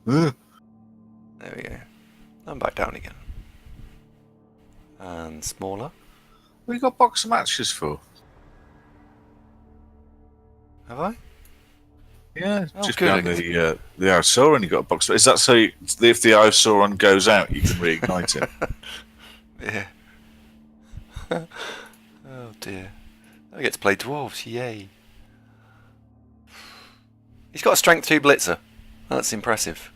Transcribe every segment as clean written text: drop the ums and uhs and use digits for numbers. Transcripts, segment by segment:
There we go. And back down again. And smaller. What you got box of matches for? Have I? Yeah, just behind the Iosauron, you got a box. Is that so if the Iosauron goes out, you can reignite it? Yeah. Oh dear. I get to play dwarves, yay. He's got a strength 2 blitzer. That's impressive.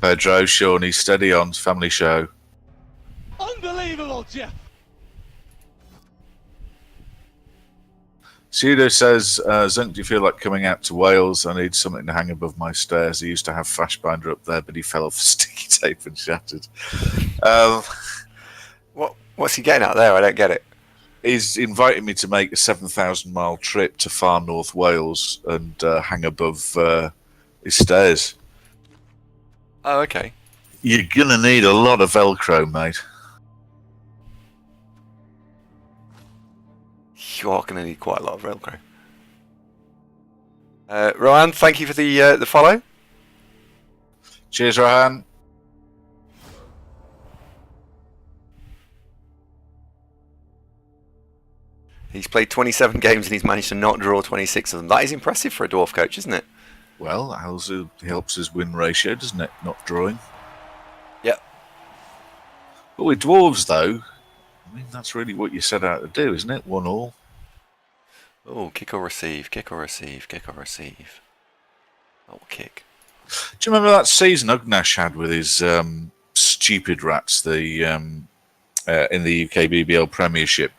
Pedro, Shawnee, steady on, family show. Unbelievable, Jeff. Pseudo says, Zunk, do you feel like coming out to Wales? I need something to hang above my stairs. He used to have Flashbinder up there, but he fell off sticky tape and shattered. What's he getting out there? I don't get it. He's invited me to make a 7,000-mile trip to far north Wales and hang above his stairs. Oh, okay. You're going to need a lot of Velcro, mate. You are going to need quite a lot of Velcro. Rohan, thank you for the follow. Cheers, Rohan. He's played 27 games and he's managed to not draw 26 of them. That is impressive for a dwarf coach, isn't it? Well, it helps his win ratio, doesn't it? Not drawing. Yep. But with dwarves, though, I mean, that's really what you set out to do, isn't it? 1-1. Oh, kick or receive, kick or receive, kick or receive. Oh, kick. Do you remember that season Ugnash had with his stupid rats in the UK BBL Premiership,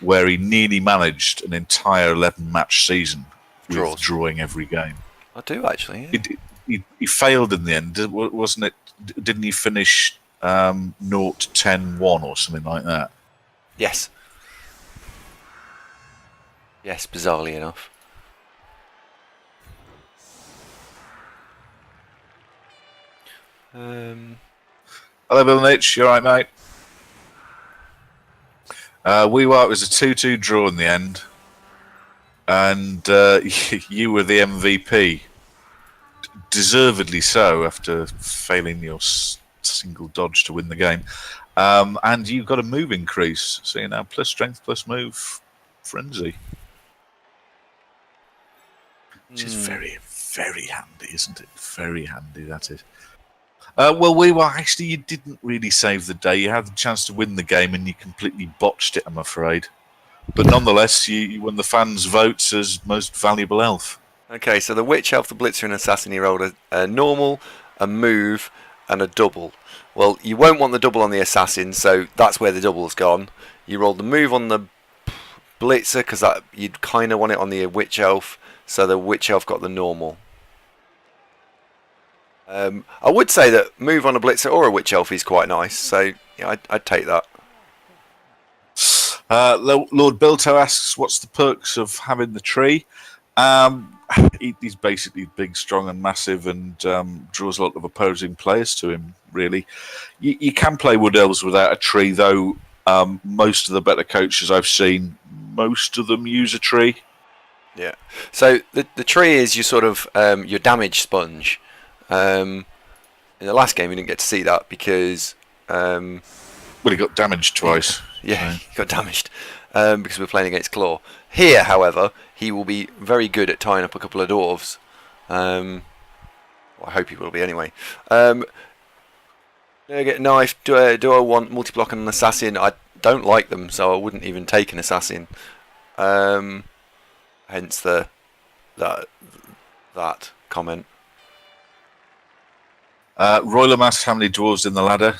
where he nearly managed an entire 11-match season with drawing every game? I do, actually. Yeah. He failed in the end, wasn't it? Didn't he finish 0-10-1 or something like that? Yes. Yes, bizarrely enough. Hello, Bill Nitch. You alright, mate? It was a 2-2 draw in the end. And you were the MVP. Deservedly so, after failing your single dodge to win the game. And you got a move increase. So you're now plus strength, plus move, frenzy. Which is very, very handy, isn't it? Very handy, that is. Well, you didn't really save the day. You had the chance to win the game and you completely botched it, I'm afraid. But nonetheless, you won the fans' votes as most valuable elf. Okay, so the Witch Elf, the Blitzer, and Assassin, he rolled a normal, a move, and a double. Well, you won't want the double on the Assassin, so that's where the double's gone. You rolled the move on the Blitzer, because you'd kind of want it on the Witch Elf, so the Witch Elf got the normal. I would say that move on a Blitzer or a Witch Elf is quite nice, so yeah, I'd take that. Lord Bilto asks, what's the perks of having the tree? He's basically big, strong and massive and draws a lot of opposing players to him, really. You can play Wood Elves without a tree, though most of the better coaches I've seen, most of them use a tree. Yeah. So the tree is your sort of your damage sponge. In the last game, you didn't get to see that because... well, he got damaged twice. Yeah, he got damaged because we're playing against Claw. Here, however, he will be very good at tying up a couple of dwarves. Well, I hope he will be anyway. Do I get knife? Do I want multi-block and an assassin? I don't like them, so I wouldn't even take an assassin. Hence that comment. Roylem asks how many dwarves in the ladder.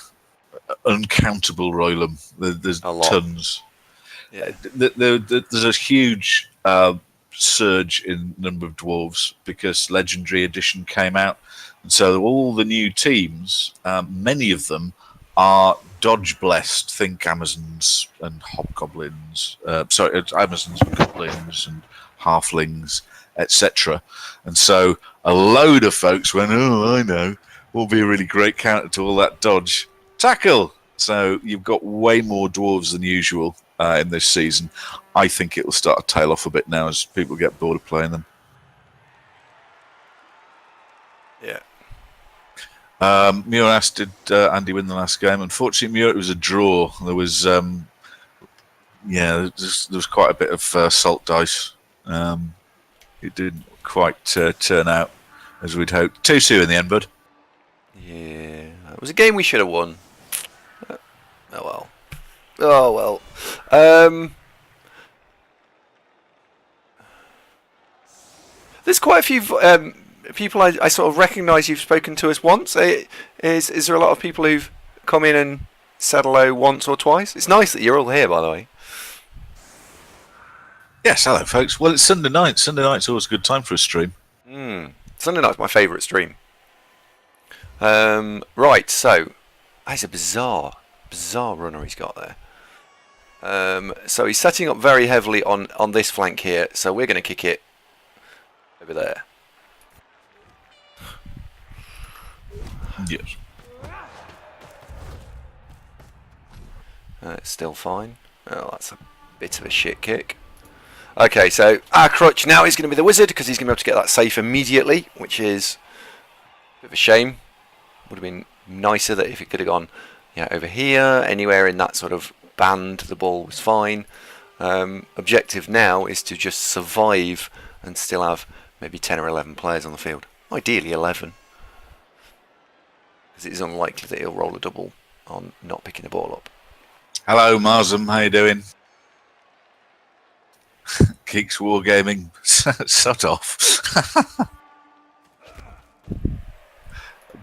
Uncountable, Roylem. There's tons. Yeah. There's a huge surge in number of dwarves because Legendary Edition came out, and so all the new teams, many of them are dodge blessed. Think Amazons and hobgoblins. Amazons and goblins and halflings, etc. And so a load of folks went, "Oh, I know, will be a really great counter to all that dodge." Tackle! So you've got way more dwarves than usual in this season. I think it will start to tail off a bit now as people get bored of playing them. Yeah. Muras did Andy win the last game. Unfortunately, Muir, it was a draw. There was, there was quite a bit of salt dice. It didn't quite turn out as we'd hoped. 2-2 in the end, bud. Yeah, it was a game we should have won. Oh well. Oh well. There's quite a few people I sort of recognise you've spoken to us once. Is there a lot of people who've come in and said hello once or twice? It's nice that you're all here, by the way. Yes, hello, folks. Well, it's Sunday night. Sunday night's always a good time for a stream. Sunday night's my favourite stream. Right, so that's a bizarre runner he's got there. So he's setting up very heavily on this flank here. So we're going to kick it over there. Yes. It's still fine. Oh, that's a bit of a shit kick. Okay, so our crutch now is going to be the wizard because he's going to be able to get that safe immediately, which is a bit of a shame. Would have been nicer that if it could have gone over here, anywhere in that sort of band, the ball was fine. Objective now is to just survive and still have maybe 10 or 11 players on the field. Ideally 11. Because it is unlikely that he'll roll a double on not picking the ball up. Hello, Marsum. How you doing? Geeks Wargaming. Shut off.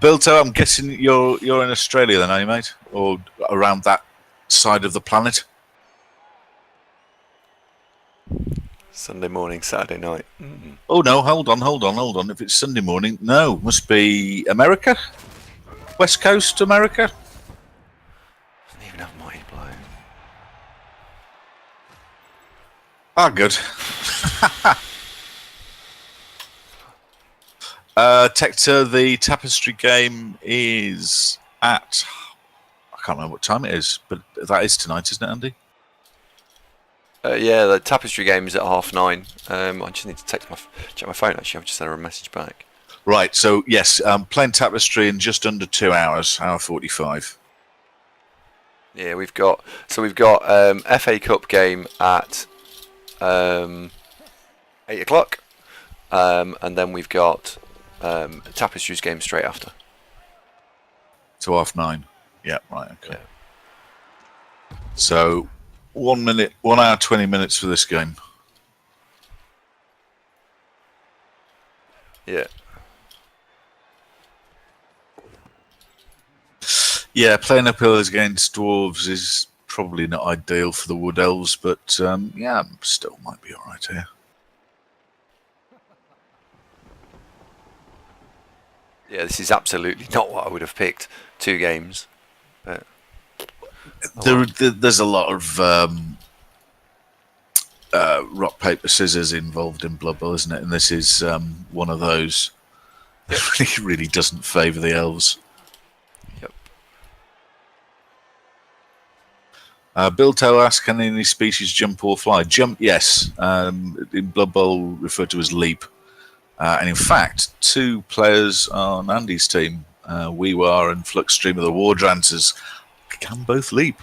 Bilto, I'm guessing you're in Australia then, are you, mate? Or around that side of the planet? Sunday morning, Saturday night. Oh no, hold on. If it's Sunday morning, no, must be America? West Coast America? Doesn't even have mighty blow. Ah, good. Tector, the Tapestry game is at... I can't remember what time it is, but that is tonight, isn't it, Andy? Yeah, the Tapestry game is at 9:30. I just need to check my phone, actually. I've just sent her a message back. Right, so yes, playing Tapestry in just under 2 hours, hour 45. Yeah, we've got FA Cup game at 8 o'clock, and then we've got Tapestry's game straight after. So 9:30. Yeah, right, okay. Yeah. So 1 hour 20 minutes for this game. Yeah. Yeah, playing uphill against Dwarves is probably not ideal for the Wood Elves, but still might be alright here. Yeah, this is absolutely not what I would have picked. 2 games. But, there's a lot of rock, paper, scissors involved in Blood Bowl, isn't it? And this is one of those that really doesn't favour the elves. Yep. Bilto asks, can any species jump or fly? Jump, yes. In Blood Bowl, referred to as leap. And in fact, 2 players on Andy's team, Weewar and Fluxstream of the Wardranters, can both leap.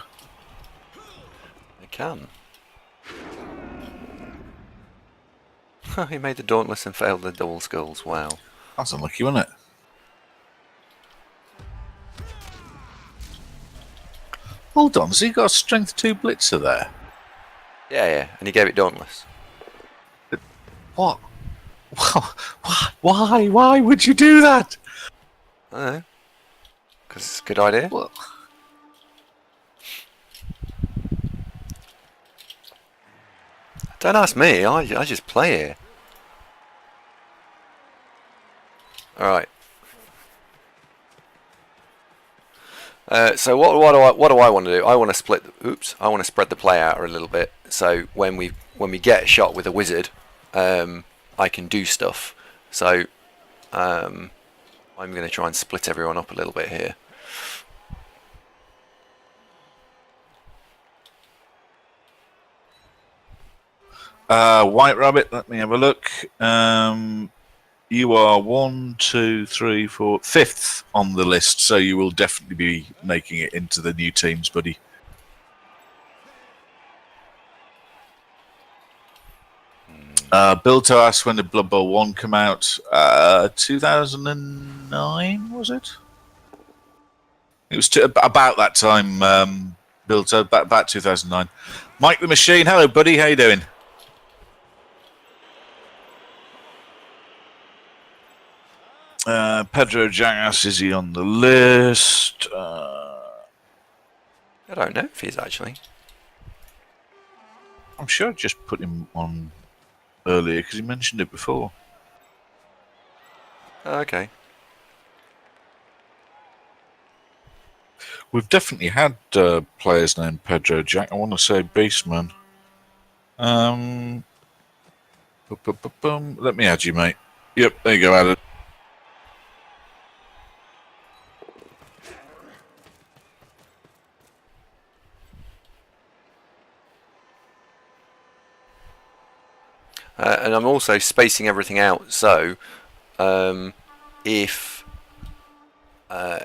They can. He made the Dauntless and failed the double skulls. Wow. That's unlucky, wasn't it? Hold on, so you got a strength 2 blitzer there? Yeah, and he gave it Dauntless. What? Why? Why would you do that? I don't know. Because it's a good idea. Well, Don't ask me. I just play here. All right. So what do I want to do? I want to split. I want to spread the play out a little bit. So when we get a shot with a wizard, I can do stuff. So I'm going to try and split everyone up a little bit here. White Rabbit, let me have a look. You are 1, 2, 3, 4, 5th on the list, so you will definitely be making it into the new teams, buddy. Bill to ask when did Blood Bowl 1 come out? 2009, was it? It was about that time, Bill to, about 2009. Mike the Machine, hello, buddy. How you doing? Pedro Jackass, is he on the list? I don't know if he's actually. I'm sure I just put him on earlier because he mentioned it before. Okay. We've definitely had players named Pedro Jack. I want to say Beastman. Let me add you, mate. Yep, there you go, added. And I'm also spacing everything out, so if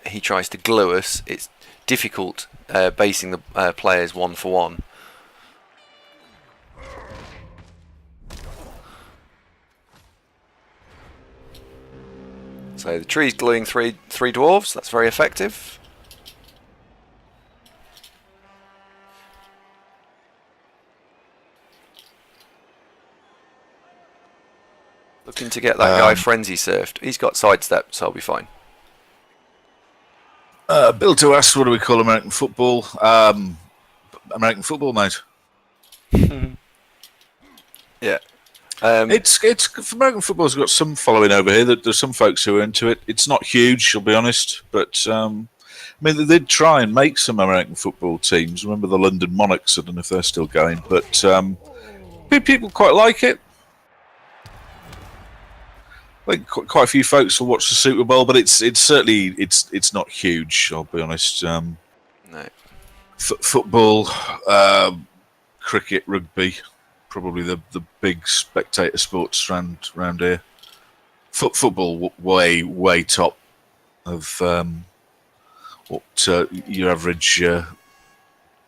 he tries to glue us, it's difficult basing the players one for one. So the tree's gluing three dwarves. That's very effective. Looking to get that guy frenzy surfed. He's got sidestep, so I'll be fine. Bill to ask, what do we call American football? American football, mate. Yeah. It's American football's got some following over here. There's some folks who are into it. It's not huge, I'll be honest, but I mean they did try and make some American football teams. Remember the London Monarchs? I don't know if they're still going, but people quite like it. I think quite a few folks will watch the Super Bowl, but it's certainly it's not huge. I'll be honest. No. Football, cricket, rugby, probably the big spectator sports around here. Football way top of what your average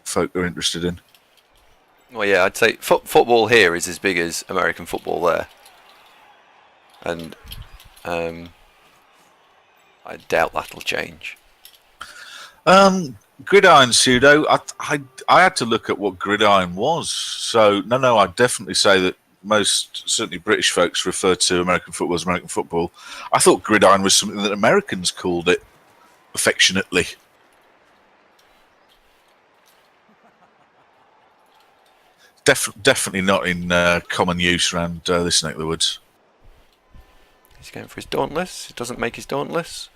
folk are interested in. Well, yeah, I'd say football here is as big as American football there. And I doubt that'll change. Gridiron pseudo. I had to look at what gridiron was. So no, I'd definitely say that most certainly British folks refer to American football as American football. I thought gridiron was something that Americans called it affectionately. Definitely not in common use around this neck of the woods. He's going for his dauntless. He doesn't make his dauntless.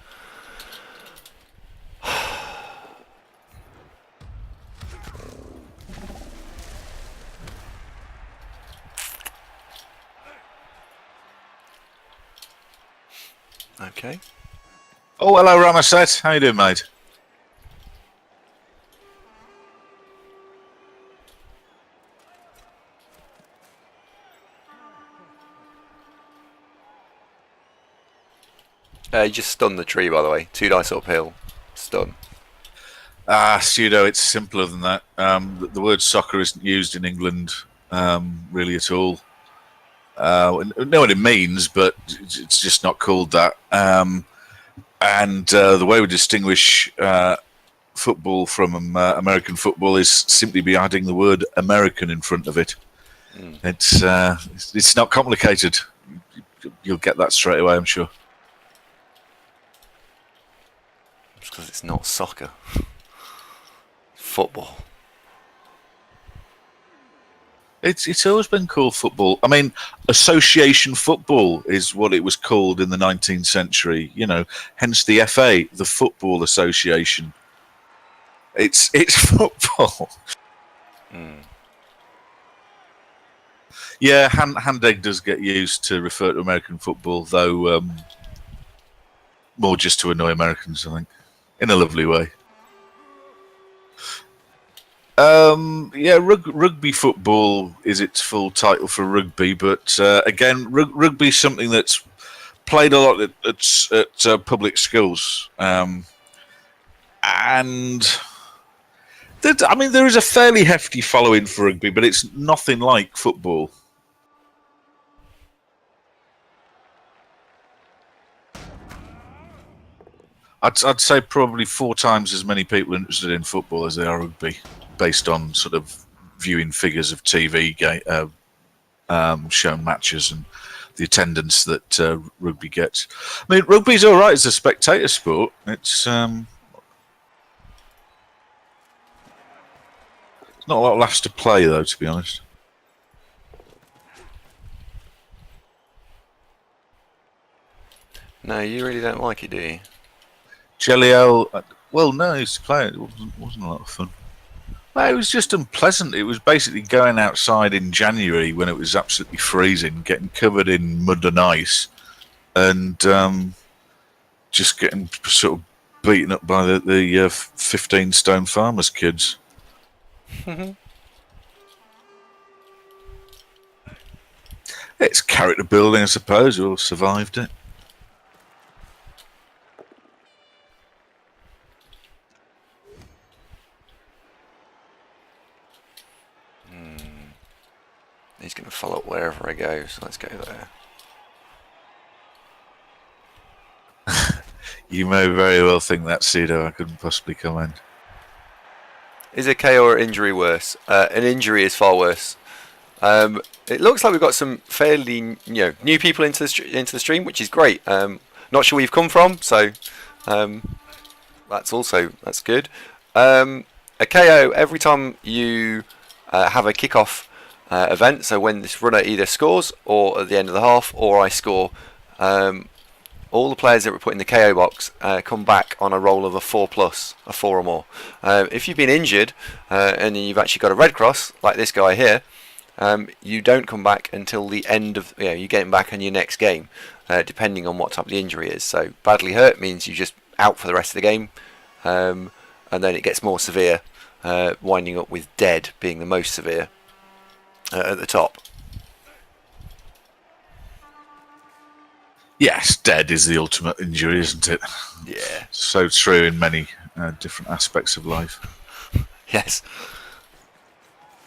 Okay. Oh, hello, Ramaset. How you doing, mate? He just stunned the tree, by the way. 2 dice uphill. Stun. Pseudo, it's simpler than that. The word soccer isn't used in England really at all. I know what it means, but it's just not called that. And the way we distinguish football from American football is simply by adding the word American in front of it. It's not complicated. You'll get that straight away, I'm sure. It's because it's not soccer. Football. It's always been called football. I mean, association football is what it was called in the 19th century. You know, hence the FA, the Football Association. It's football. Yeah, hand egg does get used to refer to American football, though more just to annoy Americans, I think, in a lovely way. Yeah, rugby football is its full title for rugby, but again, rugby is something that's played a lot at public schools, and there is a fairly hefty following for rugby, but it's nothing like football. I'd say probably 4 times as many people interested in football as they are rugby, based on sort of viewing figures of TV shown matches and the attendance that rugby gets. I mean, rugby's all right as a spectator sport. It's not a lot left to play, though, to be honest. No, you really don't like it, do you? Jelliel, well, no, he used to play it. It wasn't a lot of fun. Well, it was just unpleasant. It was basically going outside in January when it was absolutely freezing, getting covered in mud and ice, and just getting sort of beaten up by the 15-stone farmers' kids. It's character building, I suppose. We all survived it. He's going to follow up wherever I go, so let's go there. You may very well think that, Cedo. I couldn't possibly comment. Is a KO or injury worse? An injury is far worse. It looks like we've got some fairly new people into the stream, which is great. Not sure where you've come from, so that's good. A KO every time you have a kickoff event. So when this runner either scores or at the end of the half, or I score, all the players that were put in the KO box come back on a roll of a 4+, a 4 or more. If you've been injured and you've actually got a red cross, like this guy here, you don't come back until the end of, you get him back in your next game, depending on what type of the injury is. So badly hurt means you just out for the rest of the game, and then it gets more severe, winding up with dead being the most severe at the top. Yes, dead is the ultimate injury, isn't it? Yeah. So true in many different aspects of life. Yes.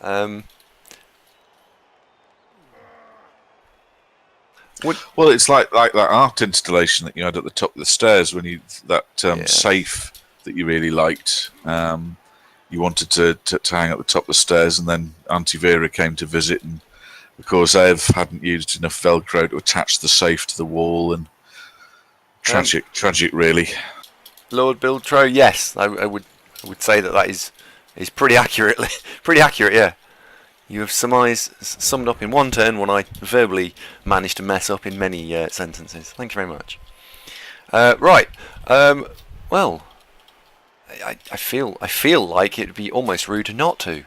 Well, it's like that art installation that you had at the top of the stairs when safe that you really liked. You wanted to hang at the top of the stairs, and then Auntie Vera came to visit, and of course Ev hadn't used enough Velcro to attach the safe to the wall, and tragic really. Lord Biltro, yes, I would say that is pretty accurate. Yeah. You have summed up in one turn what I verbally managed to mess up in many sentences. Thank you very much. Right. Well, I feel like it'd be almost rude not to.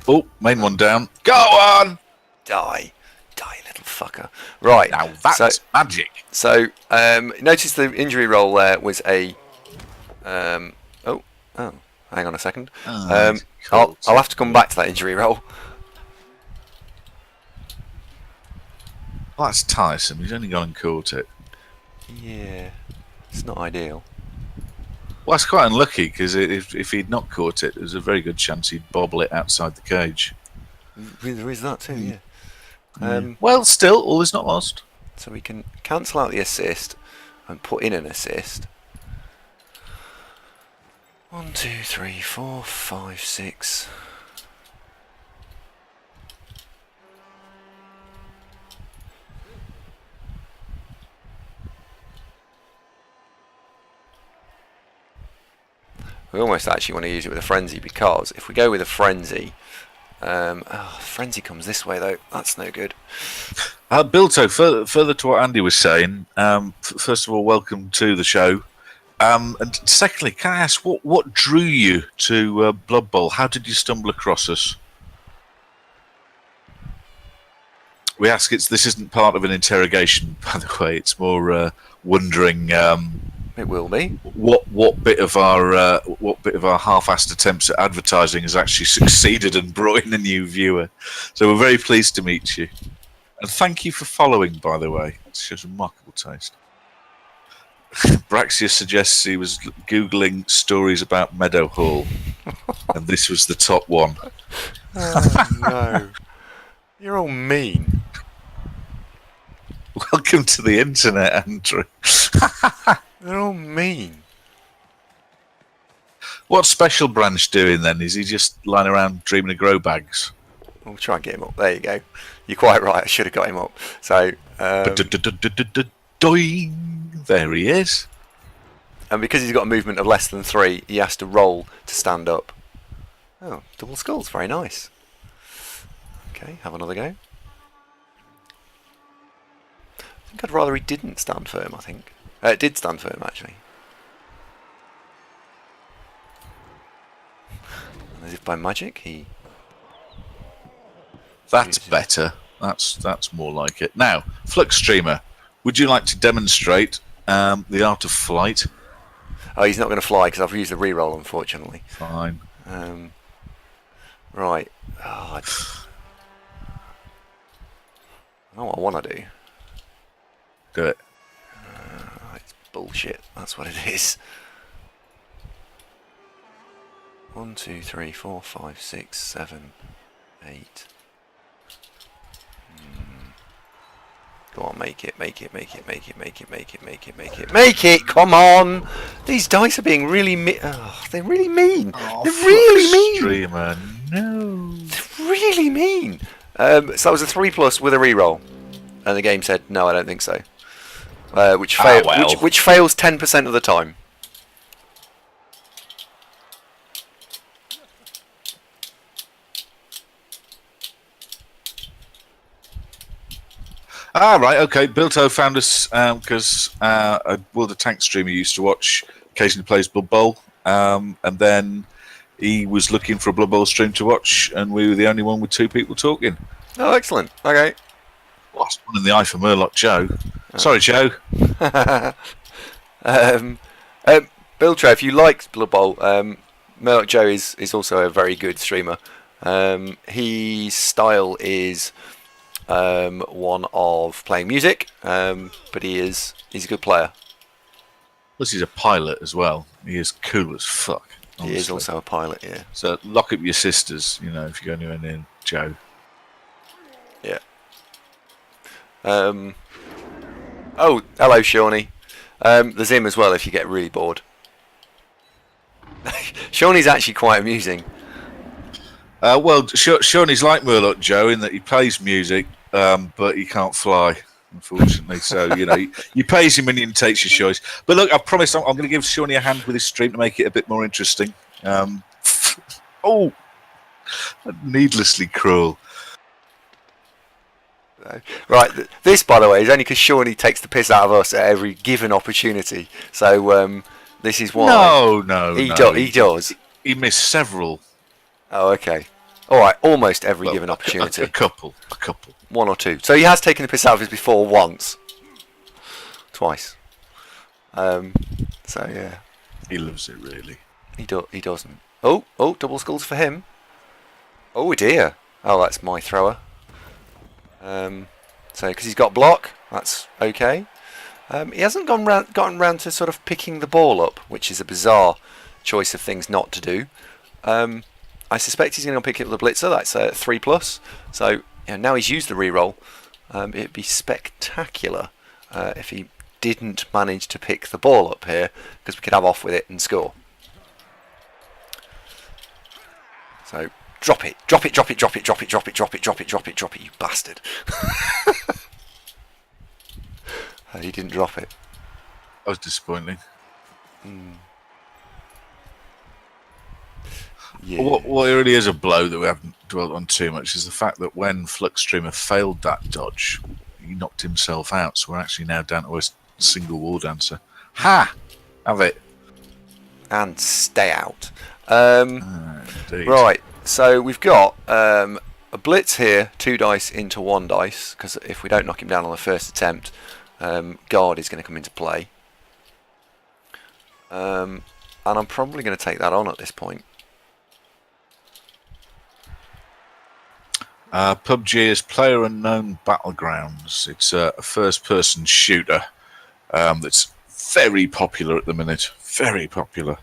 Oh, main one down. Go on! Die, little fucker. Right. Now that's magic. So, notice the injury roll there was a. Hang on a second. I'll have to come back to that injury roll. Well, that's tiresome. He's only gone and caught it. Yeah, it's not ideal. Well, that's quite unlucky, because if he'd not caught it, there's a very good chance he'd bobble it outside the cage. There is that too, yeah. Well, still, all is not lost. So we can cancel out the assist and put in an assist. 1, 2, 3, 4, 5, 6. We almost actually want to use it with a frenzy, because if we go with a frenzy, frenzy comes this way though. That's no good. Bilto, further to what Andy was saying, first of all, welcome to the show. And secondly, can I ask what drew you to Blood Bowl? How did you stumble across us? We ask. This isn't part of an interrogation, by the way. It's more wondering. It will be. what bit of our half-assed attempts at advertising has actually succeeded and brought in a new viewer. So we're very pleased to meet you, and thank you for following. By the way, it shows remarkable taste. Braxia suggests he was googling stories about Meadowhall, and this was the top one. Oh, no. You're all mean. Welcome to the internet, Andrew. They're all mean. What's Special Branch doing then? Is he just lying around dreaming of grow bags? We'll try and get him up. There you go. You're quite right. I should have got him up. So, Doing. There he is. and because he's got a movement of less than 3, he has to roll to stand up. Oh, double skulls. Very nice. Okay, have another go. I think I'd rather he didn't stand firm, I think. It did stand firm, actually. And as if by magic, he... That's better. That's more like it. Now, Flux Streamer, would you like to demonstrate the art of flight? Oh, he's not going to fly because I've used a reroll, unfortunately. Fine. Right. Oh, I know what I want to do. Do it. It's bullshit. That's what it is. 1, 2, 3, 4, 5, 6, 7, 8. Go on, make it. Make it! Come on! These dice are being really they're really mean. Oh, they're really mean. Streamer, no. They're really mean. So that was a 3+ with a reroll, and the game said no, I don't think so. Which fails 10% of the time. Ah, right, okay. Bilto found us because a World of Tanks streamer used to watch, occasionally plays Blood Bowl, and then he was looking for a Blood Bowl stream to watch, and we were the only one with 2 people talking. Oh, excellent. Okay. Lost one in the eye for Murloc Joe. Sorry, Joe. Biltro, if you like Blood Bowl, Murloc Joe is also a very good streamer. His style is one of playing music, but he's a good player. Plus, he's a pilot as well. He is cool as fuck. Honestly. He is also a pilot, yeah. So lock up your sisters, if you go anywhere near Joe. Yeah. Oh, hello, Shawnee. There's him as well if you get really bored. Shawnee's actually quite amusing. Well, Shawnee's like Murloc Joe in that he plays music, but he can't fly, unfortunately. So, you pays him and he takes your choice. But look, I promise I'm going to give Shawnee a hand with his stream to make it a bit more interesting. Needlessly cruel. Right, this, by the way, is only because Shawnee takes the piss out of us at every given opportunity. So, this is why. No. He does. He missed several. Oh, okay. Alright, almost every given opportunity. A couple. 1 or 2. So he has taken the piss out of us before once. Twice. So, yeah. He loves it, really. He doesn't. Oh, double skulls for him. Oh, dear. Oh, that's my thrower. So, because he's got block, that's okay. He hasn't gotten round to sort of picking the ball up, which is a bizarre choice of things not to do. I suspect he's going to pick up the blitzer. That's a 3+. So now he's used the reroll. It'd be spectacular if he didn't manage to pick the ball up here, because we could have off with it and score. So drop it, you bastard! He didn't drop it. That was disappointing. Yeah. What really is a blow that we haven't dwelt on too much is the fact that when Flux Streamer failed that dodge, he knocked himself out. So we're actually now down to a single wall dancer. Ha! Have it. And stay out. Indeed. Right, so we've got a blitz here, 2 dice into 1 dice, because if we don't knock him down on the first attempt, guard is going to come into play. And I'm probably going to take that on at this point. PUBG is Player Unknown Battlegrounds. It's a first-person shooter that's very popular at the minute. Very popular.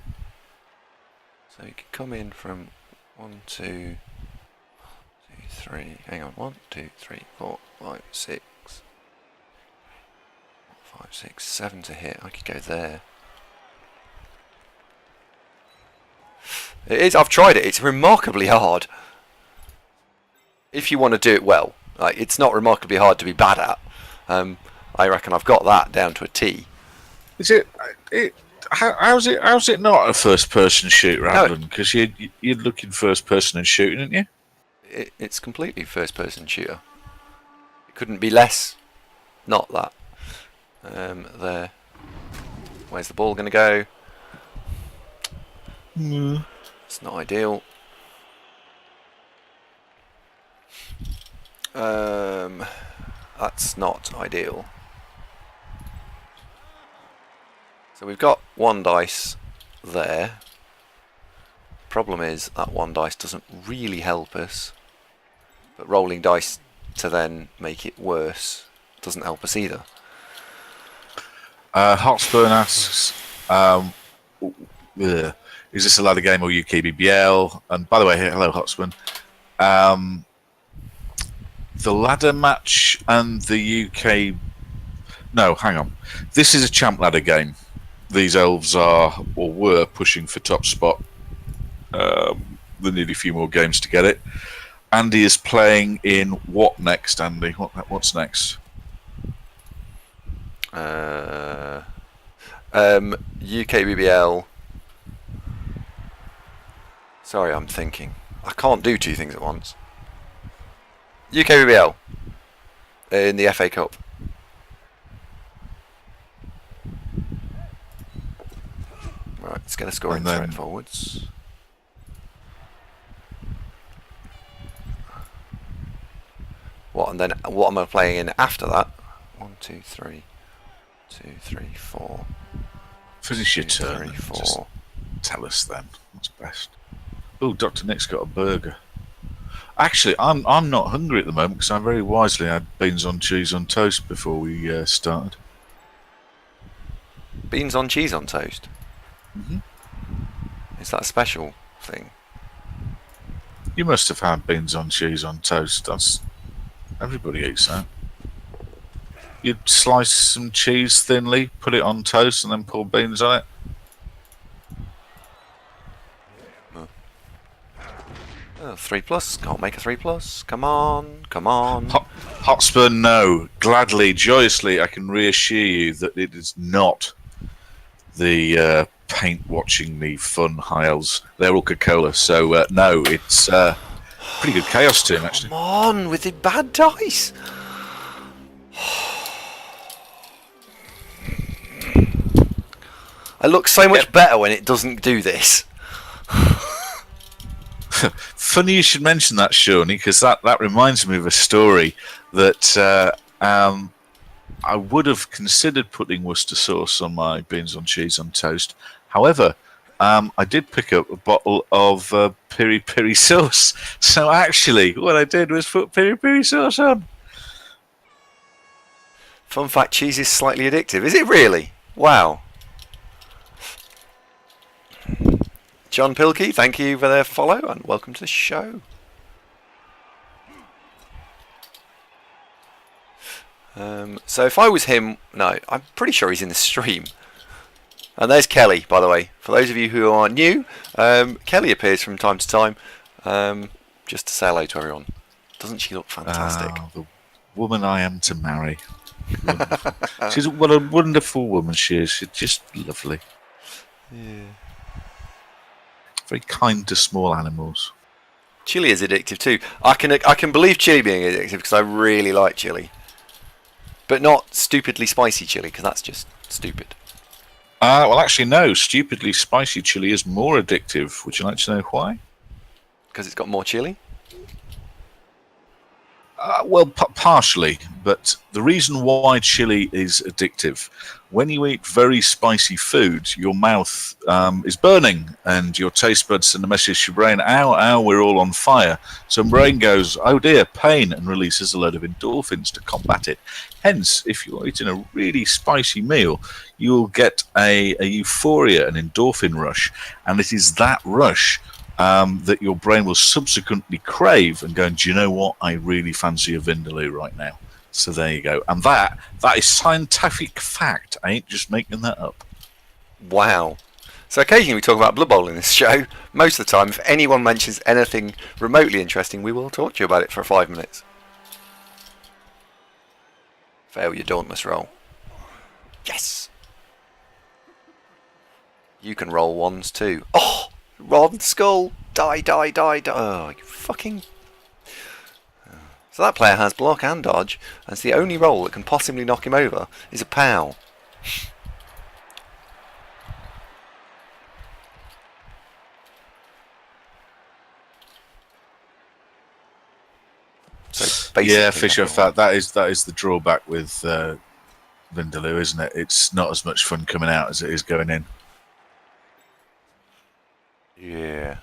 So you can come in from 1, 2, 2, 3. Hang on, 1, 2, 3, 4, 5, 6, 5, 6, 7 to hit. I could go there. It is. I've tried it. It's remarkably hard. If you want to do it well, like it's not remarkably hard to be bad at. I reckon I've got that down to a T. Is it? How's it not a first-person shooter, Alan? Because you're looking first-person and shooting, aren't you? It's completely first-person shooter. It couldn't be less. Not that. There. Where's the ball going to go? It's not ideal. That's not ideal. So we've got 1 dice there. Problem is that 1 dice doesn't really help us, but rolling dice to then make it worse doesn't help us either. Hotspur asks, is this a ladder game or UKBBL? And by the way, hello Hotspur. The ladder match and the UK... No, hang on. This is a champ ladder game. These elves are, or were, pushing for top spot. They need a few more games to get it. Andy is playing in what next, Andy? What's next? UKBBL. Sorry, I'm thinking. I can't do 2 things at once. UKBBL in the FA Cup. Right, let's get a scoring threat forwards. What, and then what am I playing in after that? 1, 2, 3, 2, 3, 4. Finish your turn. 3, 4. Just tell us then what's best. Oh, Dr. Nick's got a burger. Actually, I'm not hungry at the moment because I very wisely had beans on cheese on toast before we started. Beans on cheese on toast? Mm-hmm. Is that a special thing? You must have had beans on cheese on toast. That's everybody eats that. You'd slice some cheese thinly, put it on toast, and then pour beans on it. Oh, 3+. Can't make a 3+. Come on, come on. Hotspur, no. Gladly, joyously, I can reassure you that it is not the paint watching the fun high elves. They're all Coca-Cola, so no, it's pretty good chaos team actually. Come on with the bad dice. I look so much better when it doesn't do this. Funny you should mention that, Shawnee, because that reminds me of a story that I would have considered putting Worcester sauce on my beans on cheese on toast. However, I did pick up a bottle of piri piri sauce. So actually, what I did was put piri piri sauce on. Fun fact, cheese is slightly addictive. Is it really? Wow. John Pilkey, thank you for the follow and welcome to the show. So if I was him, no, I'm pretty sure he's in the stream. And there's Kelly, by the way. For those of you who are new, Kelly appears from time to time, just to say hello to everyone. Doesn't she look fantastic? The woman I am to marry. She's what a wonderful woman she is. She's just lovely. Yeah. Very kind to small animals. Chili is addictive too. I can believe chili being addictive because I really like chili, but not stupidly spicy chili because that's just stupid. Well, actually, no. Stupidly spicy chili is more addictive. Would you like to know why? Because it's got more chili. Well, partially, but the reason why chili is addictive, when you eat very spicy food, your mouth is burning and your taste buds send a message to your brain, ow, ow, we're all on fire. So the brain goes, oh dear, pain, and releases a load of endorphins to combat it. Hence, if you're eating a really spicy meal, you'll get a euphoria, an endorphin rush, and it is that rush that your brain will subsequently crave and go, do you know what? I really fancy a Vindaloo right now. So there you go. And that is scientific fact. I ain't just making that up. Wow. So occasionally we talk about Blood Bowl in this show. Most of the time, if anyone mentions anything remotely interesting, we will talk to you about it for 5 minutes. Fail your dauntless roll. Yes! You can roll ones too. Oh! Rod skull! Die, die, die, die. Oh, you fucking... So that player has block and dodge, and it's the only roll that can possibly knock him over is a POW. So basically, yeah, Fisher, that is the drawback with Vindaloo, isn't it? It's not as much fun coming out as it is going in. Yeah.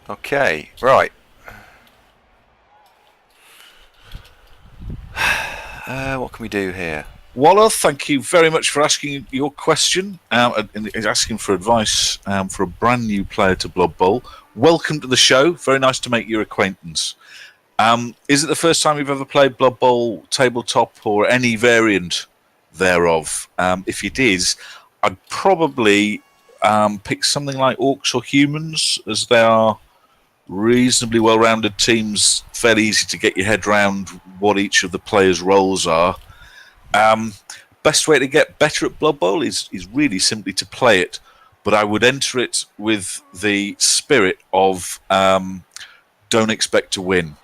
Okay, right. What can we do here? Waller, thank you very much for asking your question and asking for advice for a brand new player to Blood Bowl. Welcome to the show. Very nice to make your acquaintance. Is it the first time you've ever played Blood Bowl tabletop or any variant thereof? If it is, I'd probably pick something like Orcs or Humans, as they are reasonably well-rounded teams, fairly easy to get your head around what each of the players' roles are. Best way to get better at Blood Bowl is really simply to play it, but I would enter it with the spirit of don't expect to win.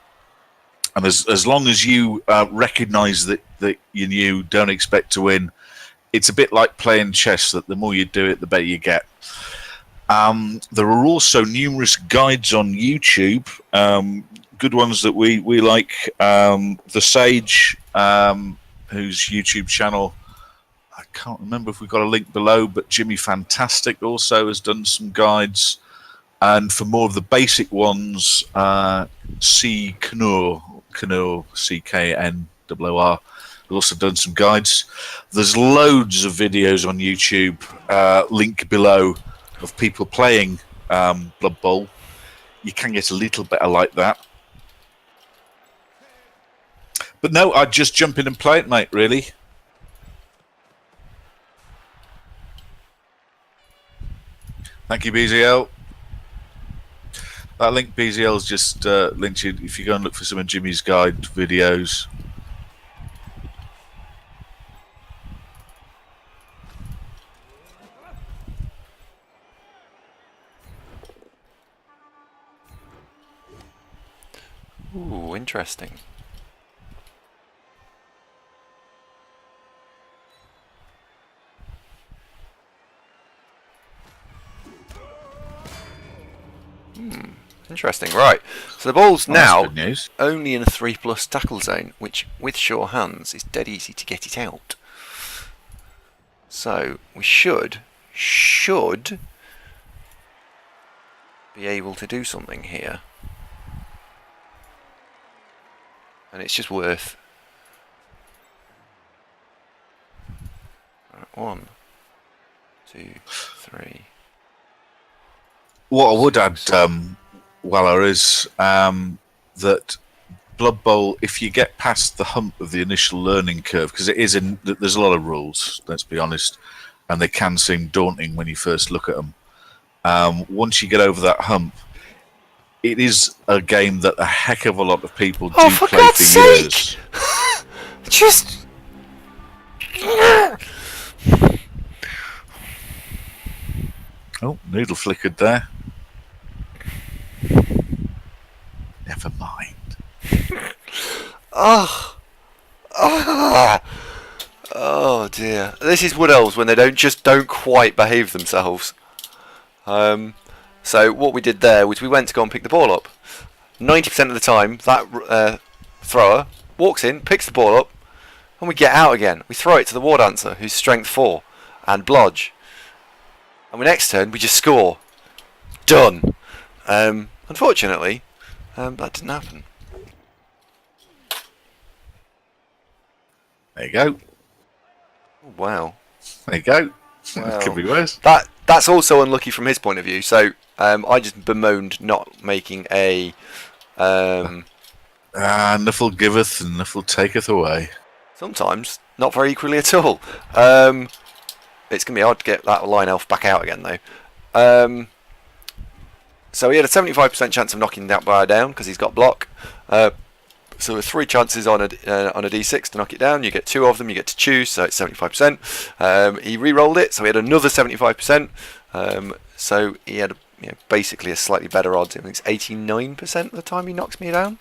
And as long as you recognise that you don't expect to win, it's a bit like playing chess, that the more you do it, the better you get. There are also numerous guides on YouTube, good ones that we like. The Sage, whose YouTube channel, I can't remember if we've got a link below, but Jimmy Fantastic also has done some guides. And for more of the basic ones, C. Knurr, CKNOR, has also done some guides. There's loads of videos on YouTube, link below, of people playing Blood Bowl. You can get a little better like that. But no, I'd just jump in and play it, mate, really. Thank you, BZL. That link, BZL's just linked you if you go and look for some of Jimmy's guide videos. Ooh, interesting. Interesting, right. So the ball's now only in a 3+ tackle zone, which with sure hands is dead easy to get it out. So we should be able to do something here. And it's just worth 1, 2, 3. What I would add, Weller, is that Blood Bowl, if you get past the hump of the initial learning curve, because there's a lot of rules, let's be honest, and they can seem daunting when you first look at them. Once you get over that hump, it is a game that a heck of a lot of people do play for years. Just... Oh, noodle flickered there. Never mind. Oh dear. This is Wood Elves when they don't quite behave themselves. So what we did there was we went to go and pick the ball up. 90% of the time that thrower, walks in, picks the ball up, and we get out again. We throw it to the war dancer, who's strength 4, and blodge. And the next turn, we just score. Done. Unfortunately, that didn't happen. There you go. Oh, wow. There you go. Well, Could be worse. That's also unlucky from his point of view. So I just bemoaned not making a. Nuffle giveth and Nuffle taketh away. Sometimes not very equally at all. It's going to be hard to get that line elf back out again, though. So he had a 75% chance of knocking that bar down because he's got block. So with 3 chances on a d6 to knock it down, you get 2 of them. You get to choose, so it's 75%. He re-rolled it, so he had another 75%. So he had basically a slightly better odds. I think it's 89% of the time he knocks me down.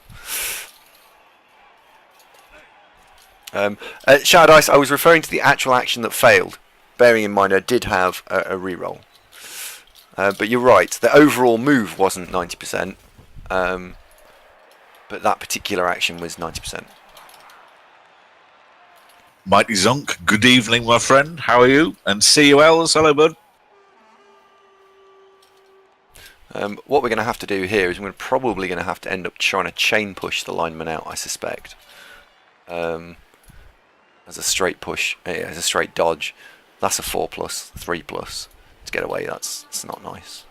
Shadow Dice, I was referring to the actual action that failed, bearing in mind I did have a re-roll. But you're right, the overall move wasn't 90%, but that particular action was 90%. Mighty Zonk, good evening, my friend. How are you? And CULs, hello, bud. What we're going to have to do here is we're probably going to have to end up trying to chain push the lineman out, I suspect. As a straight push, as a straight dodge. That's a 4+, 3+. To get away, that's not nice.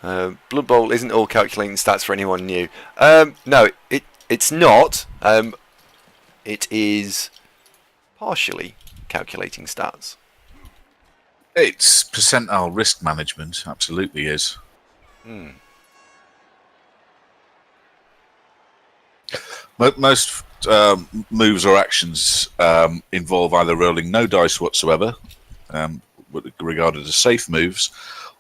Blood Bowl isn't all calculating stats for anyone new. No, it's not. It is partially calculating stats. It's percentile risk management, absolutely is. Most moves or actions involve either rolling no dice whatsoever, regarded as safe moves,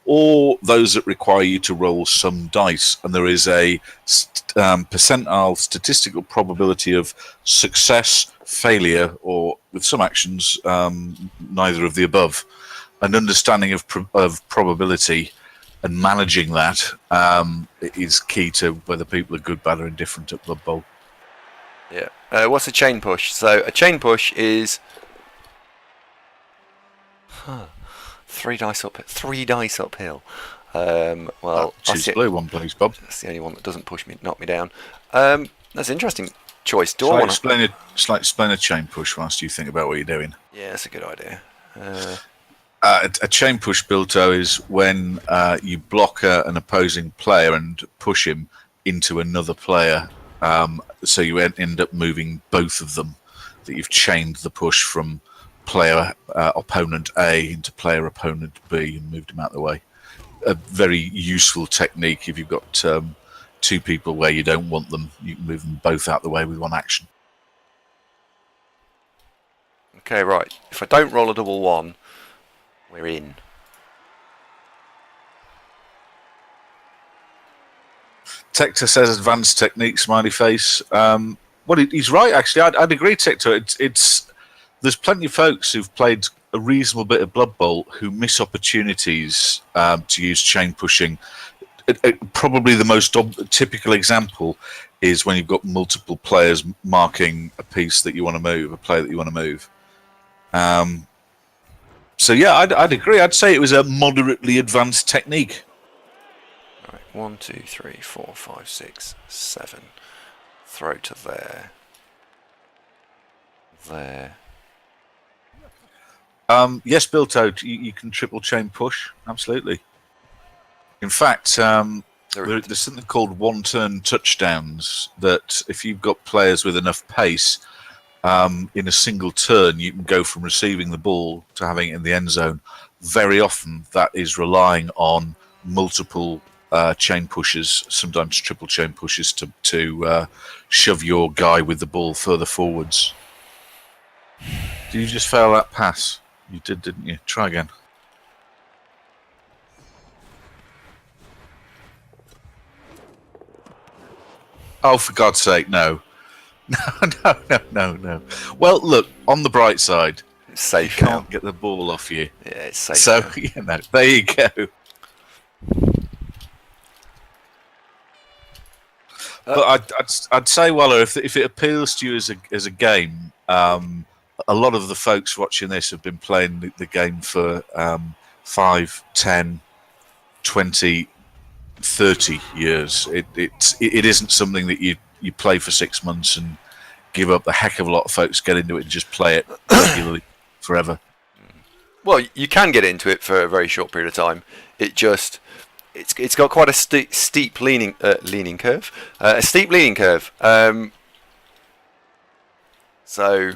or those that require you to roll some dice, and there is a percentile statistical probability of success, failure, or with some actions, neither of the above. An understanding of probability and managing that is key to whether people are good, bad, or indifferent at Blood Bowl. Yeah. What's a chain push? So a chain push is 3 dice uphill. Well, choose the blue one, please, Bob. That's the only one that doesn't knock me down. That's an interesting choice. Do I want to explain a chain push whilst you think about what you're doing? Yeah, that's a good idea. A chain push, Bilto, is when you block an opposing player and push him into another player. So you end up moving both of them. That you've chained the push from player opponent A into player opponent B and moved him out of the way. A very useful technique if you've got 2 people where you don't want them. You can move them both out of the way with one action. Okay, right. If I don't roll a double 1, we're in. Tector says advanced technique, smiley face. Well, he's right, actually. I'd agree, Tector. There's plenty of folks who've played a reasonable bit of Blood Bowl who miss opportunities to use chain pushing. Probably the most typical example is when you've got multiple players marking a piece that you want to move, a player that you want to move. So yeah, I'd agree. I'd say it was a moderately advanced technique. All right, 1, 2, 3, 4, 5, 6, 7. Throw to there. There. Yes, Bilto, you can triple chain push. Absolutely. In fact, there's something called one-turn touchdowns that if you've got players with enough pace, in a single turn, you can go from receiving the ball to having it in the end zone. Very often, that is relying on multiple chain pushes, sometimes triple chain pushes, to shove your guy with the ball further forwards. Did you just fail that pass? You did, didn't you? Try again. Oh, for God's sake, no. No. Well, look, on the bright side, It's safe you now. can't get the ball off you. Yeah, it's safe So, now. there you go. But I'd say, Waller, if it appeals to you as a game, a lot of the folks watching this have been playing the game for 5, 10, 20, 30 years. It isn't something that you play for 6 months and give up. A heck of a lot of folks get into it and just play it regularly forever. Well, you can get into it for a very short period of time. It's got quite a steep leaning curve. A steep leaning curve. So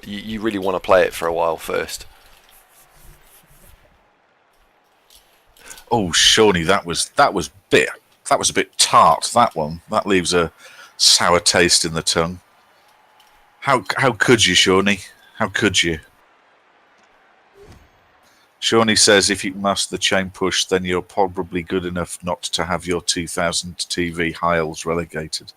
you really want to play it for a while first. Oh, Shawnee, that was a bit tart. That one, that leaves a sour taste in the tongue. How could you, Shawnee? How could you? Shawnee says if you can master the chain push, then you're probably good enough not to have your 2000 TV Hiles relegated.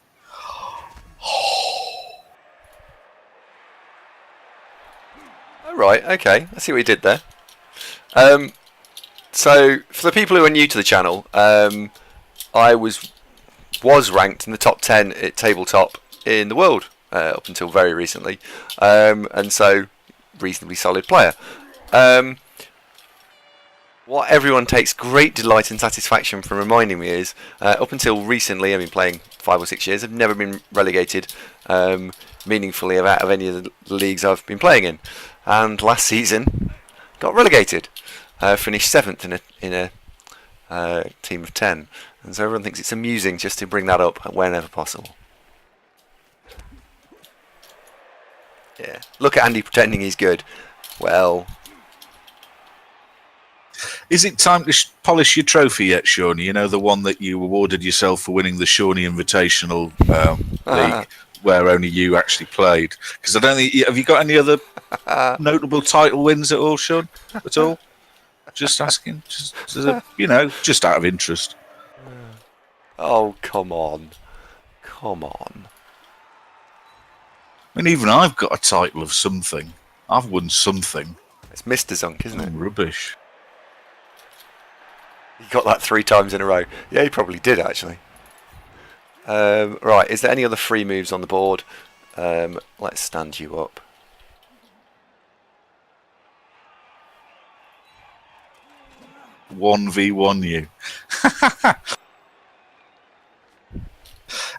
Oh, right, okay. I see what you did there. So, for the people who are new to the channel, I was ranked in the top 10 at tabletop in the world up until very recently, and so reasonably solid player. What everyone takes great delight and satisfaction from reminding me is, up until recently, I've been playing 5 or 6 years, I've never been relegated meaningfully out of any of the leagues I've been playing in. And last season, got relegated. Finished 7th in a team of 10. And so everyone thinks it's amusing just to bring that up whenever possible. Yeah. Look at Andy pretending he's good. Well... Is it time to polish your trophy yet, Shawnee? You know, the one that you awarded yourself for winning the Shawnee Invitational League, where only you actually played. Because I don't think... Have you got any other notable title wins at all, Sean? At all? Just asking. Just out of interest. Oh, come on. Come on. I mean, even I've got a title of something. I've won something. It's Mr. Zunk, isn't it? Rubbish. He got that 3 times in a row. Yeah, he probably did, actually. Right, is there any other free moves on the board? Let's stand you up. One v one you.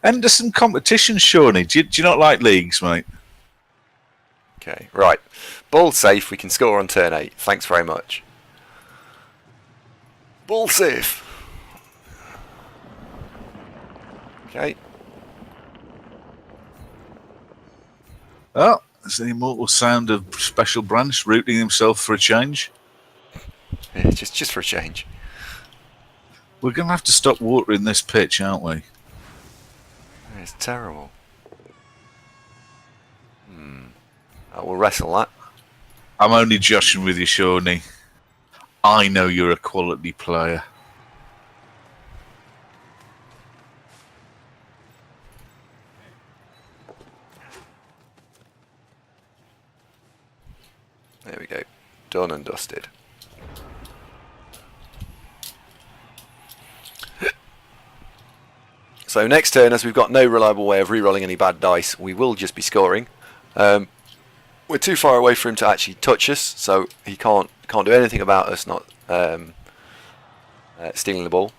And there's some competition, Shawnee. Do you not like leagues, mate? Okay, right. Ball safe, we can score on turn 8. Thanks very much. Ball safe. Okay. Oh, there's the immortal sound of Special Branch rooting himself for a change. Yeah, just for a change. We're going to have to stop watering this pitch, aren't we? It's terrible. I will wrestle that. I'm only joshing with you, Shawnee. I know you're a quality player. There we go. Done and dusted. So next turn, as we've got no reliable way of re-rolling any bad dice, we will just be scoring. We're too far away for him to actually touch us, so he can't do anything about us not stealing the ball.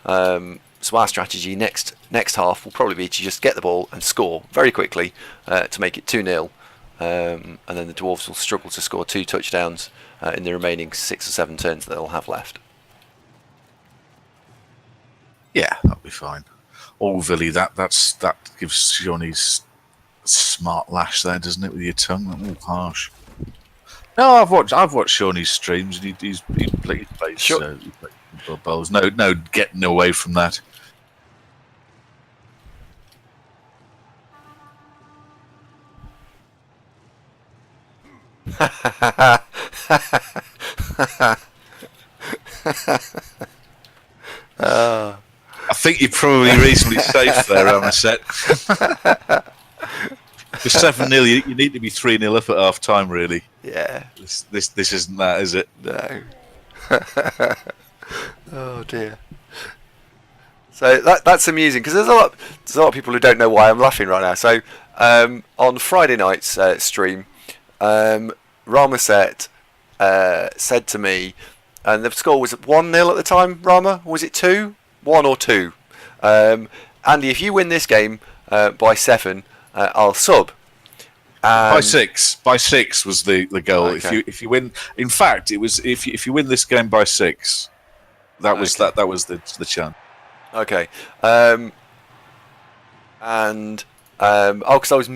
So our strategy next half will probably be to just get the ball and score very quickly to make it 2-0, and then the Dwarves will struggle to score 2 touchdowns in the remaining 6 or 7 turns that they'll have left. Yeah, that'll be fine. Oh, Villy, that gives Shawnee's smart lash there, doesn't it, with your tongue? Oh, harsh. No, I've watched Shawnee's streams, and he plays Sure. bowls. No, getting away from that. I think you're probably reasonably safe there, Amaset. For 7-0, you need to be 3-0 up at half time, really. Yeah. This isn't that, is it? No. Oh dear. So that's amusing because there's a lot of people who don't know why I'm laughing right now. So on Friday night's stream, Ramaset said to me, and the score was 1-0 at the time. Rama, was it 2, 1 or 2? Andy, if you win this game by 7, I'll sub. By 6. By 6 was the goal. Okay. If you win, in fact, it was if you win this game by 6, that was Okay. that was the chance. Okay. Because I was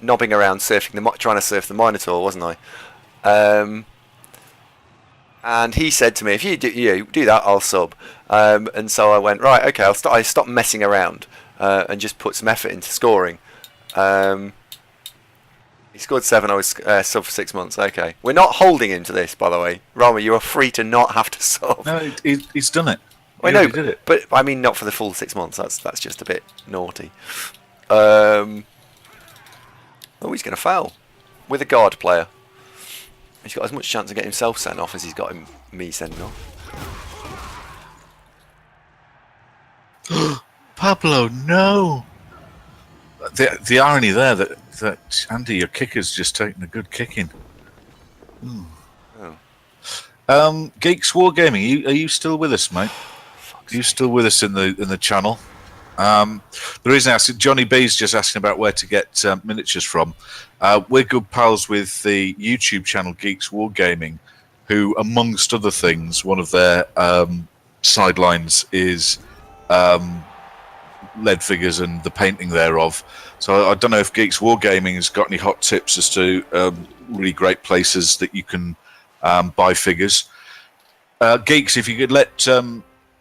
knobbing around surfing trying to surf the Minotaur, wasn't I? And he said to me, "If you do that, I'll sub." And so I went, right, okay. I stopped messing around and just put some effort into scoring. He scored 7. I was sub for 6 months. Okay, we're not holding him to this, by the way. Rama, you are free to not have to sub. No, he's done it. I know, did it. but I mean not for the full 6 months. That's just a bit naughty. Oh, he's going to foul with a guard player. He's got as much chance of getting himself sent off as he's got me sending off. Pablo, no. The irony there that Andy, your kicker's just taken a good kicking. Oh. Geeks Wargaming, are you still with us, mate? Are you still with us in the channel? The reason I asked, Johnny B's just asking about where to get miniatures from. We're good pals with the YouTube channel Geeks Wargaming, who, amongst other things, one of their sidelines is lead figures and the painting thereof. So I don't know if Geeks Wargaming has got any hot tips as to really great places that you can buy figures. Geeks, if you could let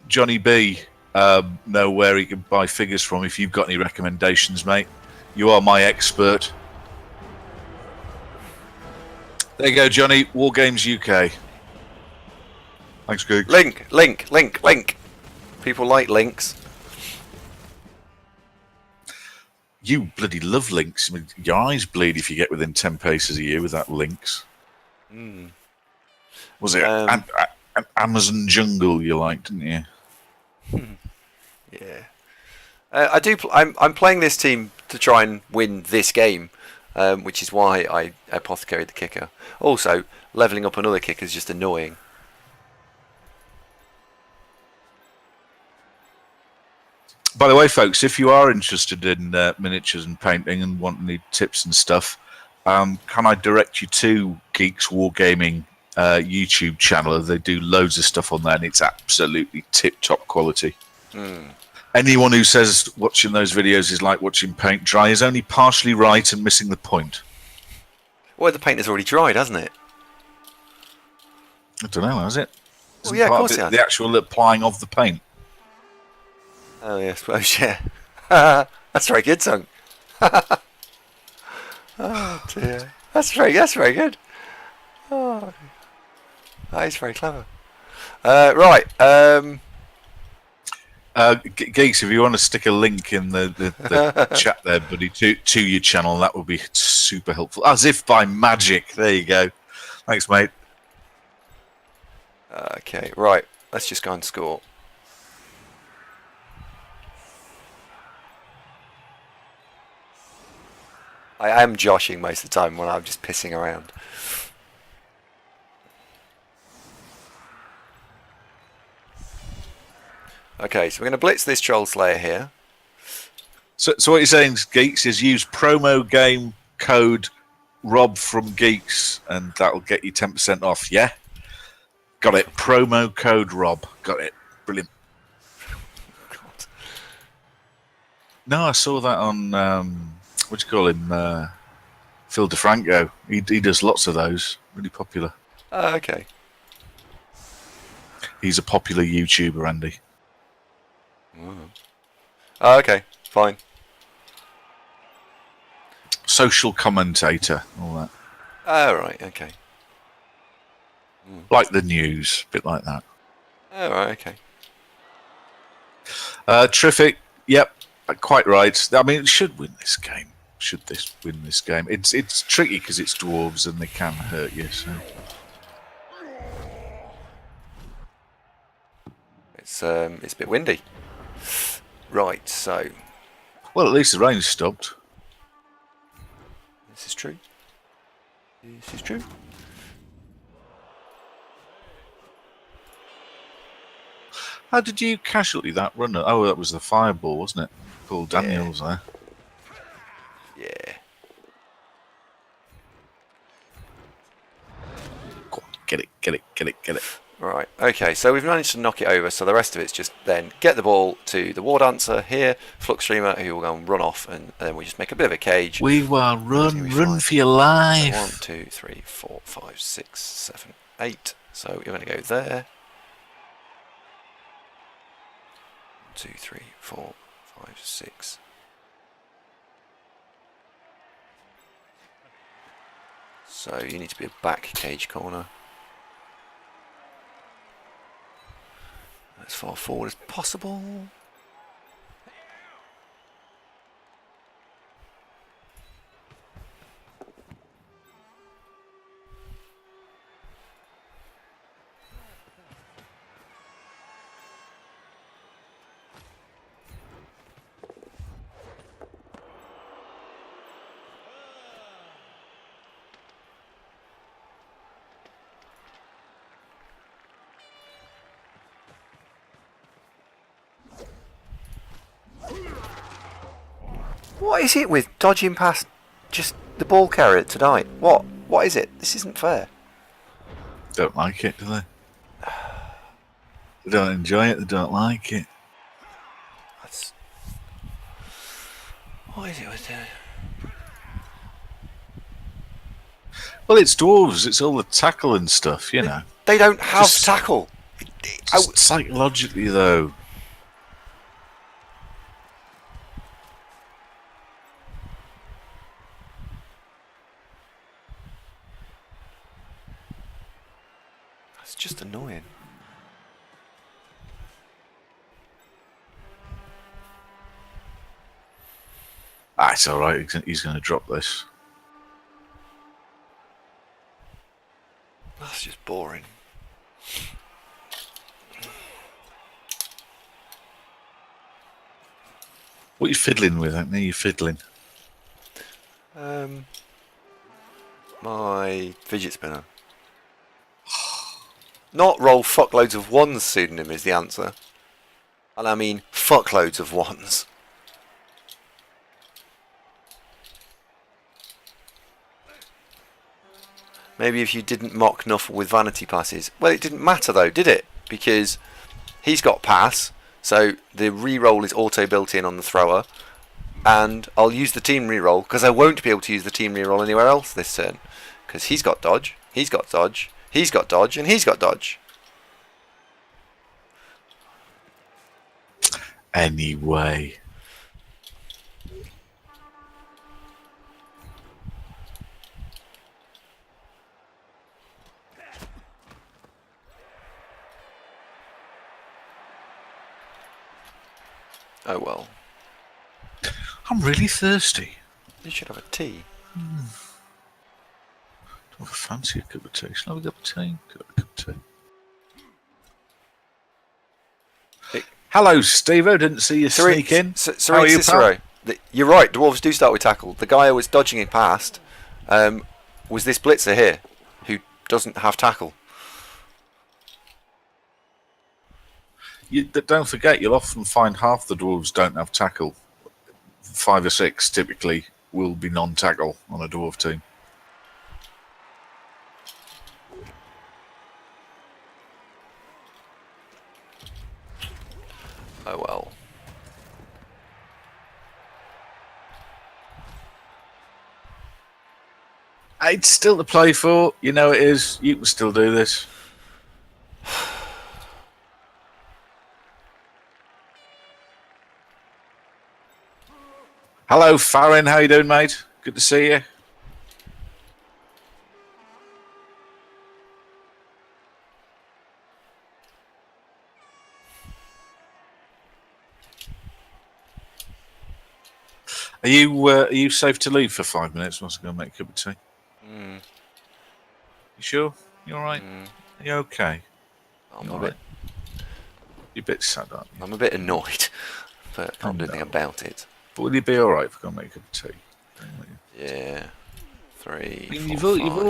Johnny B know where he can buy figures from, if you've got any recommendations, mate. You are my expert. There you go, Johnny. Wargames UK. Thanks, Geeks. Link. People like links. You bloody love links. I mean, your eyes bleed if you get within 10 paces of you with that links. Was it an Amazon jungle you liked, didn't you? Yeah. I do. I'm playing this team to try and win this game, which is why I apothecaried the kicker. Also, leveling up another kicker is just annoying. By the way, folks, if you are interested in miniatures and painting and want any tips and stuff, can I direct you to Geeks Wargaming YouTube channel? They do loads of stuff on there, and it's absolutely tip-top quality. Anyone who says watching those videos is like watching paint dry is only partially right and missing the point. Well, the paint has already dried, hasn't it? I don't know, has it? Well, yeah, of course it has. The actual applying of the paint. Oh, yeah, I suppose, yeah. That's very good, son. Oh, dear. That's very good. Oh, that is very clever. Right. Geeks, if you want to stick a link in the chat there, buddy, to your channel, that would be super helpful. As if by magic. There you go. Thanks, mate. Okay, right. Let's just go and score. I am joshing most of the time when I'm just pissing around. Okay, so we're going to blitz this Troll Slayer here. So what you're saying, Geeks, is use promo game code Rob from Geeks, and that'll get you 10% off. Yeah, got it. Promo code Rob. Got it. Brilliant. God. No, I saw that on what do you call him? Phil DeFranco. He does lots of those. Really popular. Okay. He's a popular YouTuber, Andy. Oh, okay, fine. Social commentator, all that. Oh, right, okay. Like the news, a bit like that. Oh, right, okay. Terrific. Yep, quite right. I mean, it should win this game. Win this game? It's tricky because it's dwarves and they can hurt you. So It's a bit windy. Right, so Well, at least the rain's stopped. this is true. This is true. How did you casualty that runner? Oh, that was the fireball, wasn't it? Paul Daniels there. Yeah. Go on, get it, get it, get it, get it. Right, okay, so we've managed to knock it over, so the rest of it's just then get the ball to the War Dancer here, Flux Streamer, who will go and run off, and then we just make a bit of a cage. We will Everything will be run fine. for your So life. 1, 2, 3, 4, 5, 6, 7, 8. So you're going to go there. 2, 3, 4, 5, 6. So you need to be a back cage corner. As far forward as possible. What is it with dodging past just the ball carrier tonight? What is it? This isn't fair. Don't like it, do they? They don't enjoy it, they don't like it. That's... What is it with that? Well, it's dwarves, it's all the tackle and stuff, you know. They don't have Just- tackle. Just psychologically, though. It's just annoying. Ah, it's alright, he's going to drop this. That's just boring. What are you fiddling with, Anthony? You're fiddling. My fidget spinner. Not roll fuckloads of ones pseudonym is the answer. And I mean fuckloads of ones. Maybe if you didn't mock Nuffle with vanity passes. Well, it didn't matter though, did it? Because he's got pass, so the re-roll is auto built in on the thrower. And I'll use the team re-roll because I won't be able to use the team re-roll anywhere else this turn. Because he's got dodge, he's got dodge, he's got dodge, and he's got dodge. Anyway. Oh well. I'm really thirsty. You should have a tea. Don't have a fancy cup of tea. Shall I have a cup of tea? Got a cup of tea. Hey. Hello, Steve. I didn't see you sneak in. How are you, pal? Cicero. You're right, dwarves do start with tackle. The guy who was dodging it past was this blitzer here, who doesn't have tackle. Don't forget, you'll often find half the dwarves don't have tackle. 5 or 6 typically will be non-tackle on a dwarf team. Oh well. It's still to play for. You know it is. You can still do this. Hello, Farron. How you doing, mate? Good to see you. Are you safe to leave for 5 minutes? Once I go and make a cup of tea. You sure? You all right? Are you okay? I'm You a all bit. right? You're a bit sad, aren't you? I'm a bit annoyed. but can't do anything about it. But will you be alright if I go make a cup of tea? Yeah. 3, I mean, 4, you've 5.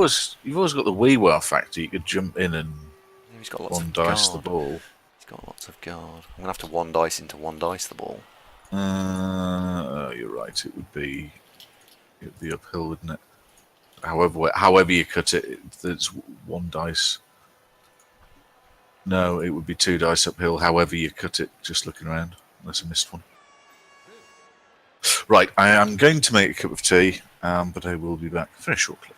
always got the wee wow factor. You could jump in and He's got lots one of dice guard. the ball. He's got lots of guard. I'm gonna have to one dice into one dice the ball. You're right. It'd be uphill, wouldn't it? However you cut it, it's one dice. No, it would be 2 dice uphill. However you cut it, just looking around, unless I missed one. Right, I am going to make a cup of tea, but I will be back very shortly.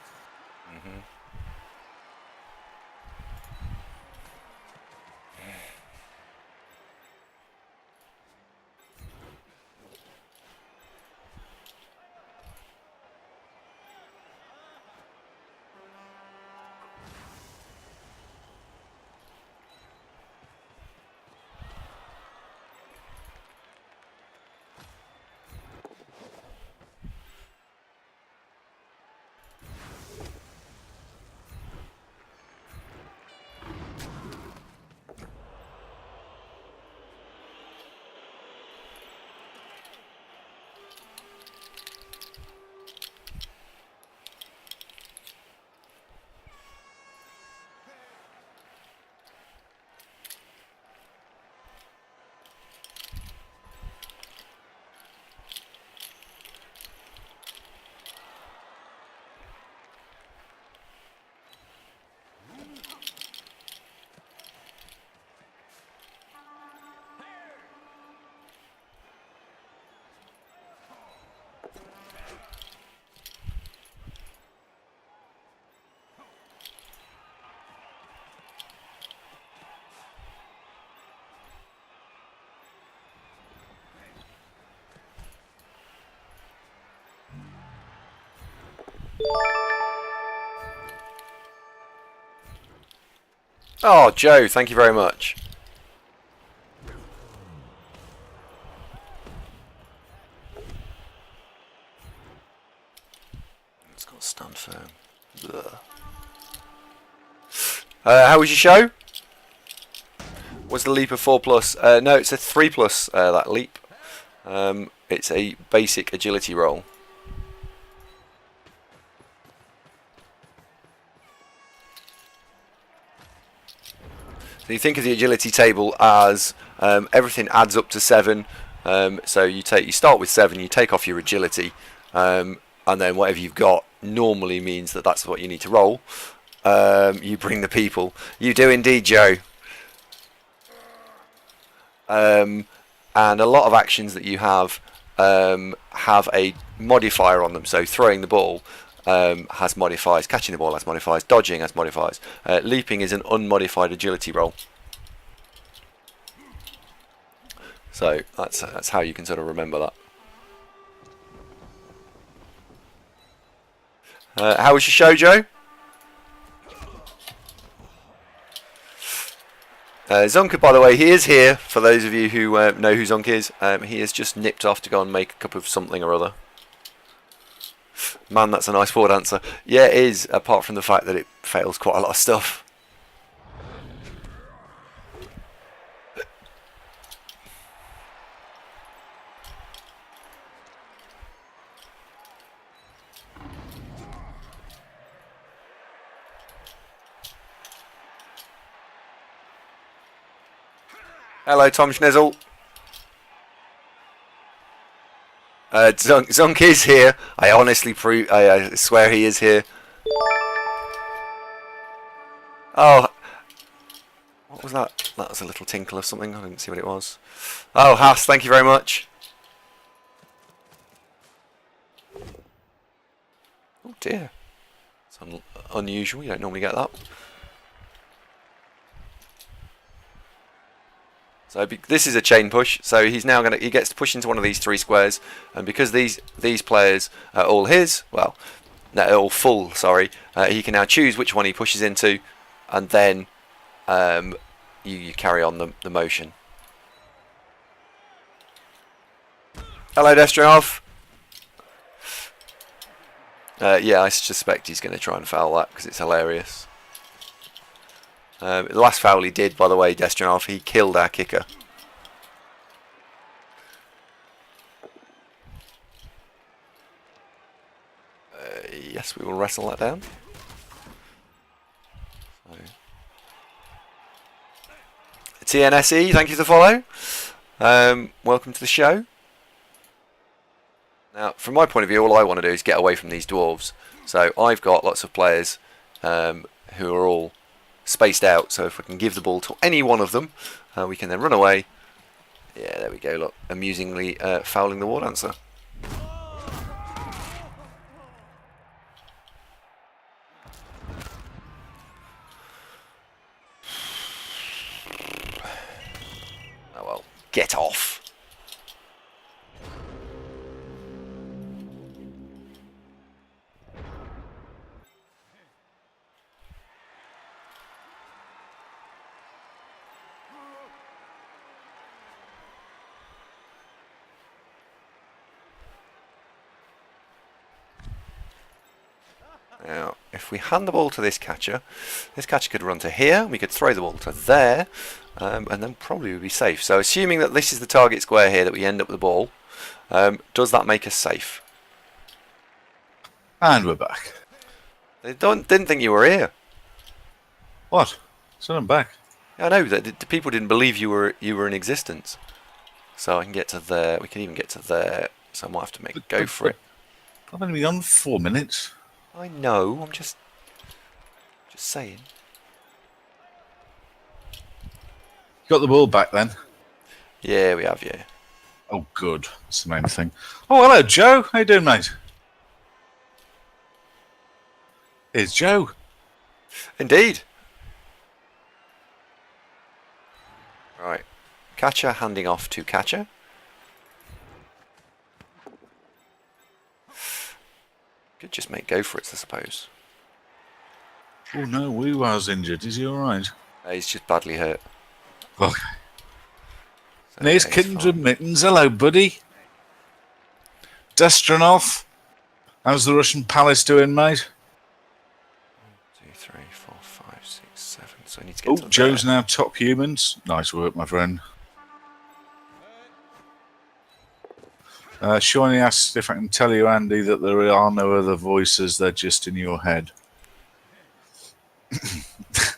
Oh, Joe, thank you very much. It's got to stand firm. How was your show? Was the leap a 4+? No, it's a 3+, that leap. It's a basic agility roll. So you think of the agility table as everything adds up to 7. So you start with 7, you take off your agility, and then whatever you've got normally means that that's what you need to roll. You bring the people. You do indeed, Joe. And a lot of actions that you have a modifier on them. So throwing the ball has modifiers, catching the ball has modifiers, dodging has modifiers. Leaping is an unmodified agility roll. So that's how you can sort of remember that. How was your show, Joe? Zonka, by the way, he is here. For those of you who know who Zonka is, he has just nipped off to go and make a cup of something or other. Man, that's a nice forward answer. Yeah, it is, apart from the fact that it fails quite a lot of stuff. Hello, Tom Schnizzle. Zonk is here. I honestly I swear he is here. Oh, what was that? That was a little tinkle of something. I didn't see what it was. Oh, Haas, thank you very much. Oh dear, it's unusual. You don't normally get that. So this is a chain push. So he gets to push into one of these 3 squares, and because these players are all his, well, no, all full. Sorry, he can now choose which one he pushes into, and then you carry on the motion. Hello, Destronov. Yeah, I suspect he's going to try and foul that because it's hilarious. The last foul he did, by the way, Destronov, he killed our kicker. Yes, we will wrestle that down. So. TNSE, thank you for the follow. Welcome to the show. Now, from my point of view, all I want to do is get away from these dwarves. So I've got lots of players who are all spaced out. So if we can give the ball to any one of them, we can then run away. Yeah, there we go. Look, amusingly fouling the war dancer. Oh well, get off. Now, if we hand the ball to this catcher could run to here, we could throw the ball to there, and then probably we'd be safe. So assuming that this is the target square here that we end up with the ball, does that make us safe? And we're back. They didn't think you were here. What? So I'm back. I know that the people didn't believe you were in existence. So I can get to there. We can even get to there. So I might have to go for it. I've only been on 4 minutes. I know. I'm just saying. You got the ball back then? Yeah, we have. Yeah. Oh, good. That's the main thing. Oh, hello, Joe. How you doing, mate? It's Joe. Indeed. Right. Catcher handing off to catcher. Could just make go for it, I suppose. Oh no, Weewar's injured. Is he alright? He's just badly hurt. Okay. So And here's he's Kittens fine. with Mittens. Hello, buddy. Destronov. How's the Russian palace doing, mate? 2, 3, 4, 5, 6, 7. So I need to get Oh, to Joe's there. now top humans. Nice work, my friend. Shawnee asks if I can tell you, Andy, that there are no other voices, they're just in your head.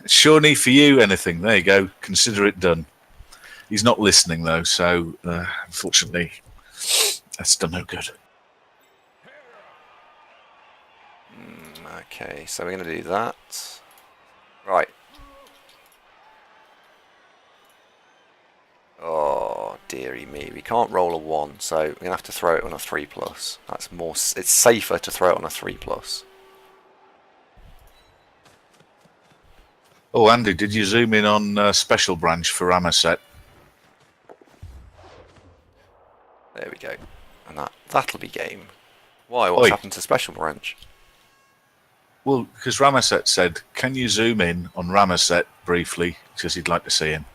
Shawnee, for you, anything. There you go. Consider it done. He's not listening, though, so unfortunately, that's done no good. Okay, so we're going to do that. Right. Oh, dearie me. We can't roll a 1, so we're going to have to throw it on a 3+. That's more. It's safer to throw it on a 3+. Oh, Andy, did you zoom in on Special Branch for Ramaset? There we go. And that'll be game. Why? What's Oi. happened to Special Branch? Well, because Ramaset said, can you zoom in on Ramaset briefly, because he'd like to see him.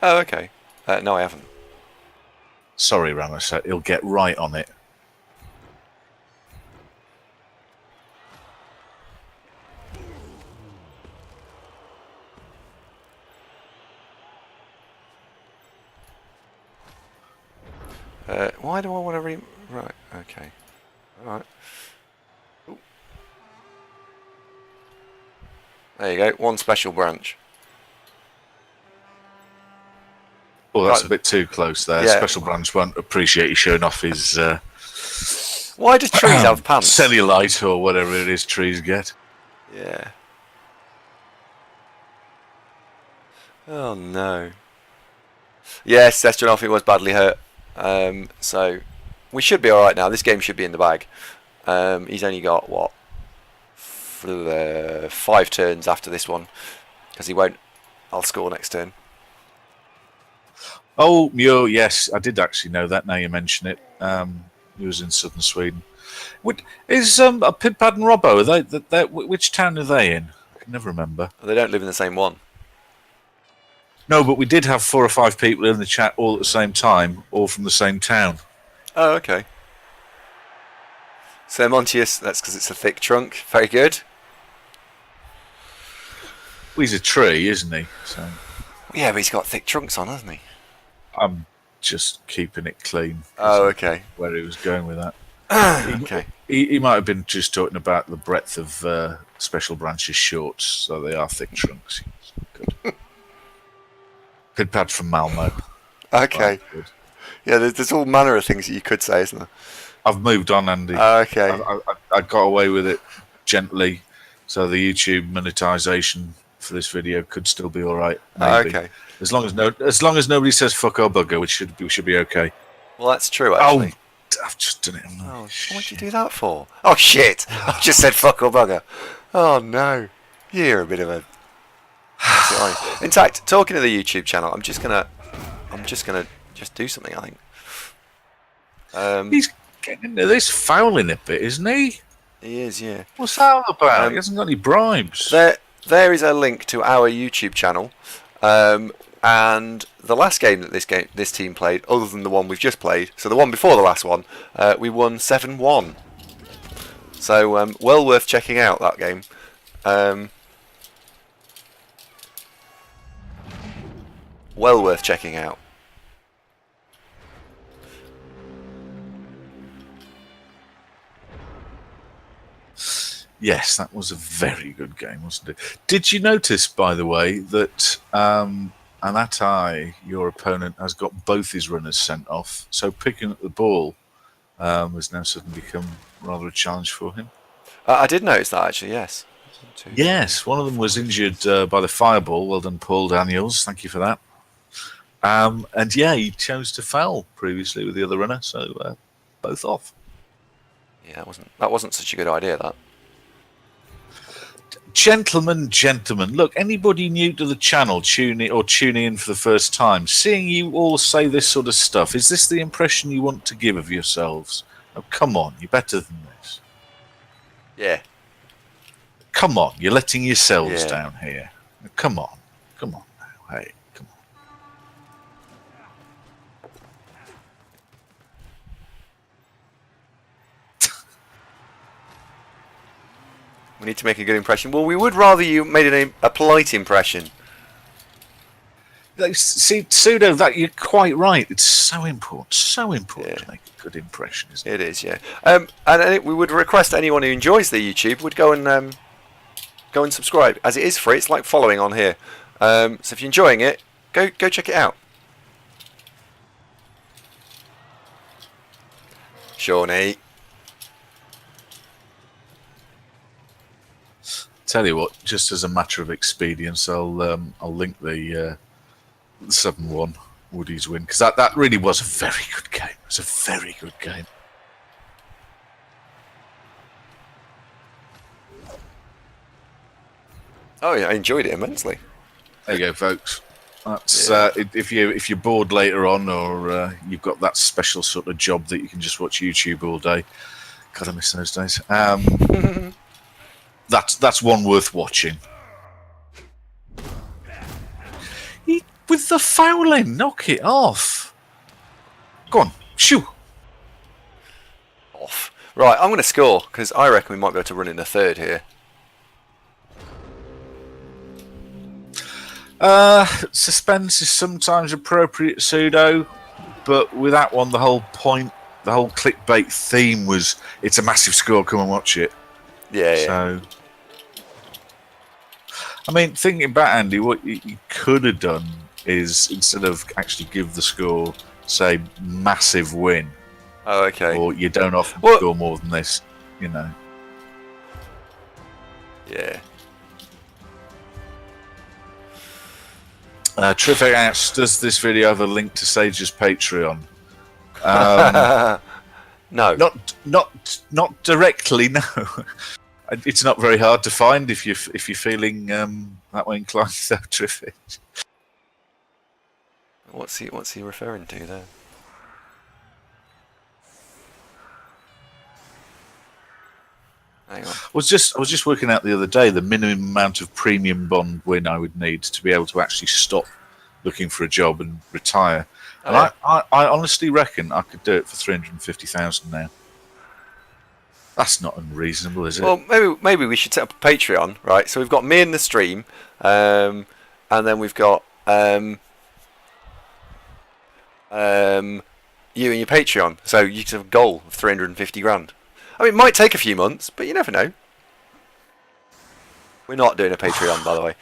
Oh, okay. No, I haven't. Sorry, Ramaset, he'll get right on it. Why do I want to Right, okay. Alright. There you go, 1 Special Branch. Oh, that's Right. a bit too close there. Yeah. Special Branch won't appreciate you showing off his Why do trees have pants? cellulite or whatever it is trees get. Yeah. Oh no. Yes, Astronauty was badly hurt. So we should be alright now. This game should be in the bag. He's only got what? 5 turns after this one. Because he won't. I'll score next turn. Oh, Muir, yes, I did actually know that now you mention it. He was in southern Sweden. Is Pidpad and Robbo, are they, which town are they in? I can never remember. They don't live in the same one. No, but we did have 4 or 5 people in the chat all at the same time, all from the same town. Oh, okay. So Montius, that's because it's a thick trunk. Very good. Well, he's a tree, isn't he? So Yeah, but he's got thick trunks on, hasn't he? I'm just keeping it clean. Oh, okay. Where he was going with that. Okay. he might have been just talking about the breadth of Special Branches shorts, so they are thick trunks. Good. Good pad from Malmo. Okay. Good. Yeah, there's all manner of things that you could say, isn't there? I've moved on, Andy. Okay. I got away with it gently, so the YouTube monetization for this video could still be all right. Maybe. Okay. As long as nobody says fuck or bugger, we should be okay. Well, that's true, actually. Oh, I've just done it. Oh, what'd you do that for? Oh, shit! I just said fuck or bugger. Oh, no. You're a bit of a... In fact, talking to the YouTube channel, I'm just gonna do something, I think. He's getting into this fouling a bit, isn't he? He is, yeah. What's that all about? He hasn't got any bribes. There is a link to our YouTube channel, and the last game that this team played, other than the one we've just played, so the one before the last one, we won 7-1. So well worth checking out that game. Well worth checking out. Yes, that was a very good game, wasn't it? Did you notice, by the way, that Anatai, your opponent, has got both his runners sent off? So picking up the ball has now suddenly become rather a challenge for him. I did notice that, actually, yes. Yes, one of them was injured by the fireball. Well done, Paul Daniels. Thank you for that. And yeah, he chose to foul previously with the other runner, so both off. Yeah, that wasn't such a good idea, that. Gentlemen, look, anybody new to the channel tuning in for the first time, seeing you all say this sort of stuff, is this the impression you want to give of yourselves? Oh, come on, you're better than this. Yeah. Come on, you're letting yourselves down here. Come on now, hey, come on. We need to make a good impression. Well, we would rather you made a polite impression. See, Pseudo, that you're quite right. It's so important to make a good impression, isn't it? It is, yeah. And we would request anyone who enjoys the YouTube would go and subscribe, as it is free. It's like following on here. So if you're enjoying it, go check it out. Shawnee. Tell you what, just as a matter of expedience, I'll link the 7-1 Woodies win, because that really was a very good game. It was a very good game. Oh yeah, I enjoyed it immensely. There you go, folks. That's if you're bored later on, or you've got that special sort of job that you can just watch YouTube all day. God, I miss those days. That's one worth watching. With the fouling, knock it off. Go on, shoo. Off. Right, I'm going to score, because I reckon we might be able to run in a third here. Suspense is sometimes appropriate, Pseudo, but with that one, the whole point, the whole clickbait theme was, it's a massive score, come and watch it. Yeah, So, I mean, thinking back, Andy, what you could have done is, instead of actually give the score, say, massive win. Oh, okay. Or you don't often score more than this, you know. Yeah. Terrific asks, does this video have a link to Sage's Patreon? No. Not directly, no. It's not very hard to find if you're feeling that way inclined. So terrific. What's he referring to there? Hang on. I was just working out the other day the minimum amount of premium bond win I would need to be able to actually stop looking for a job and retire. And I honestly reckon I could do it for 350,000 now. That's not unreasonable, is it? Well, maybe we should set up a Patreon, right? So we've got me in the stream, and then we've got you and your Patreon. So you can have a goal of 350 grand. I mean, it might take a few months, but you never know. We're not doing a Patreon, by the way.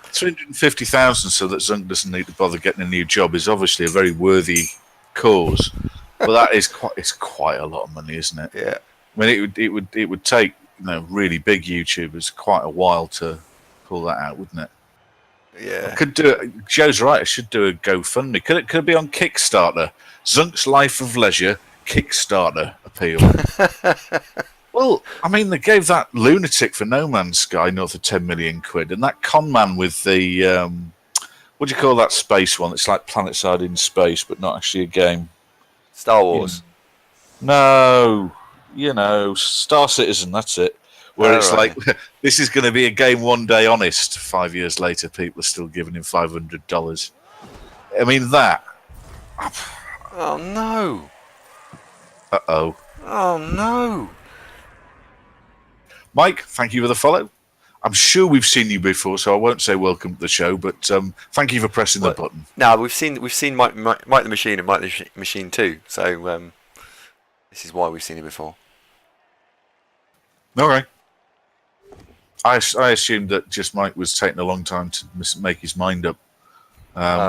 350,000 so that Zunk doesn't need to bother getting a new job is obviously a very worthy cause, but that is quite a lot of money, isn't it? Yeah. I mean, it would take really big YouTubers quite a while to pull that out, wouldn't it? Yeah. I could do it. Joe's right. I should do a GoFundMe. Could it be on Kickstarter? Zunk's Life of Leisure Kickstarter appeal. Well, I mean, they gave that lunatic for No Man's Sky north of 10 million quid, and that con man with the what do you call that space one? It's like PlanetSide in space, but not actually a game. Star Wars. No, Star Citizen. That's it. Where it's right. like, this is going to be a game one day honest. 5 years later, people are still giving him $500. I mean, that. Oh, no. Uh-oh. Oh, no. Mike, thank you for the follow. I'm sure we've seen you before, so I won't say welcome to the show, but thank you for pressing the button. No, we've seen Mike the Machine and Mike the Machine too, so this is why we've seen it before. All right. I assumed that just Mike was taking a long time to make his mind up,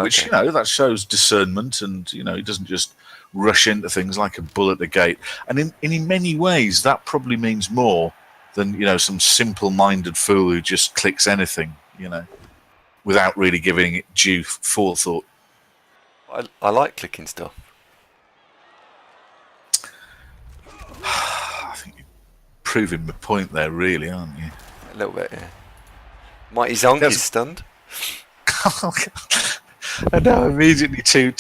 which that shows discernment, and he doesn't just rush into things like a bull at the gate. And in many ways, that probably means more than some simple-minded fool who just clicks anything, without really giving it due forethought. I like clicking stuff. I think you're proving my point there, really, aren't you? A little bit, yeah. Mighty Zonk is stunned. And now immediately two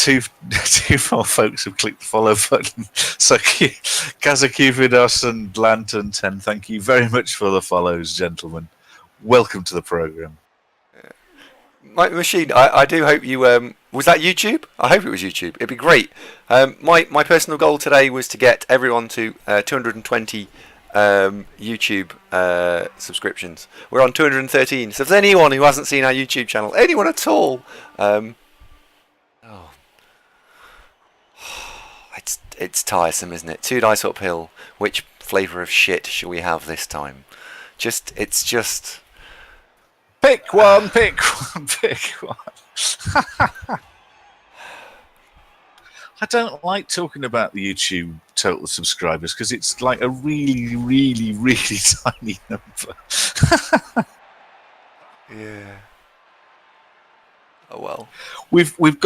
more folks have clicked the follow button. So Kazakuvidos and Lantern 10, thank you very much for the follows, gentlemen. Welcome to the program. Mike the Machine, I do hope you was that YouTube? I hope it was YouTube. It'd be great. My personal goal today was to get everyone to 220 YouTube subscriptions. We're on 213. So if there's anyone who hasn't seen our YouTube channel, anyone at all, it's tiresome, isn't it? 2 dice uphill. Which flavour of shit shall we have this time? It's just pick one, pick one, pick one. I don't like talking about the YouTube total subscribers because it's like a really, really, really tiny number. Yeah. Oh well. We've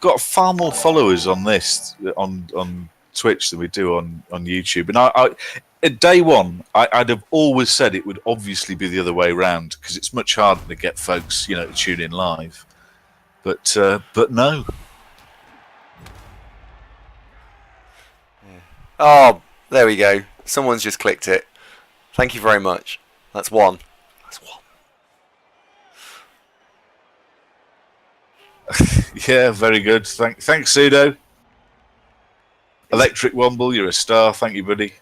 got far more followers on this on Twitch than we do on YouTube, and I at day one I'd have always said it would obviously be the other way around because it's much harder to get folks to tune in live, but no. Oh, there we go. Someone's just clicked it. Thank you very much. That's one. That's one. Yeah, very good. Thanks, Pseudo. Electric Womble, you're a star. Thank you, buddy.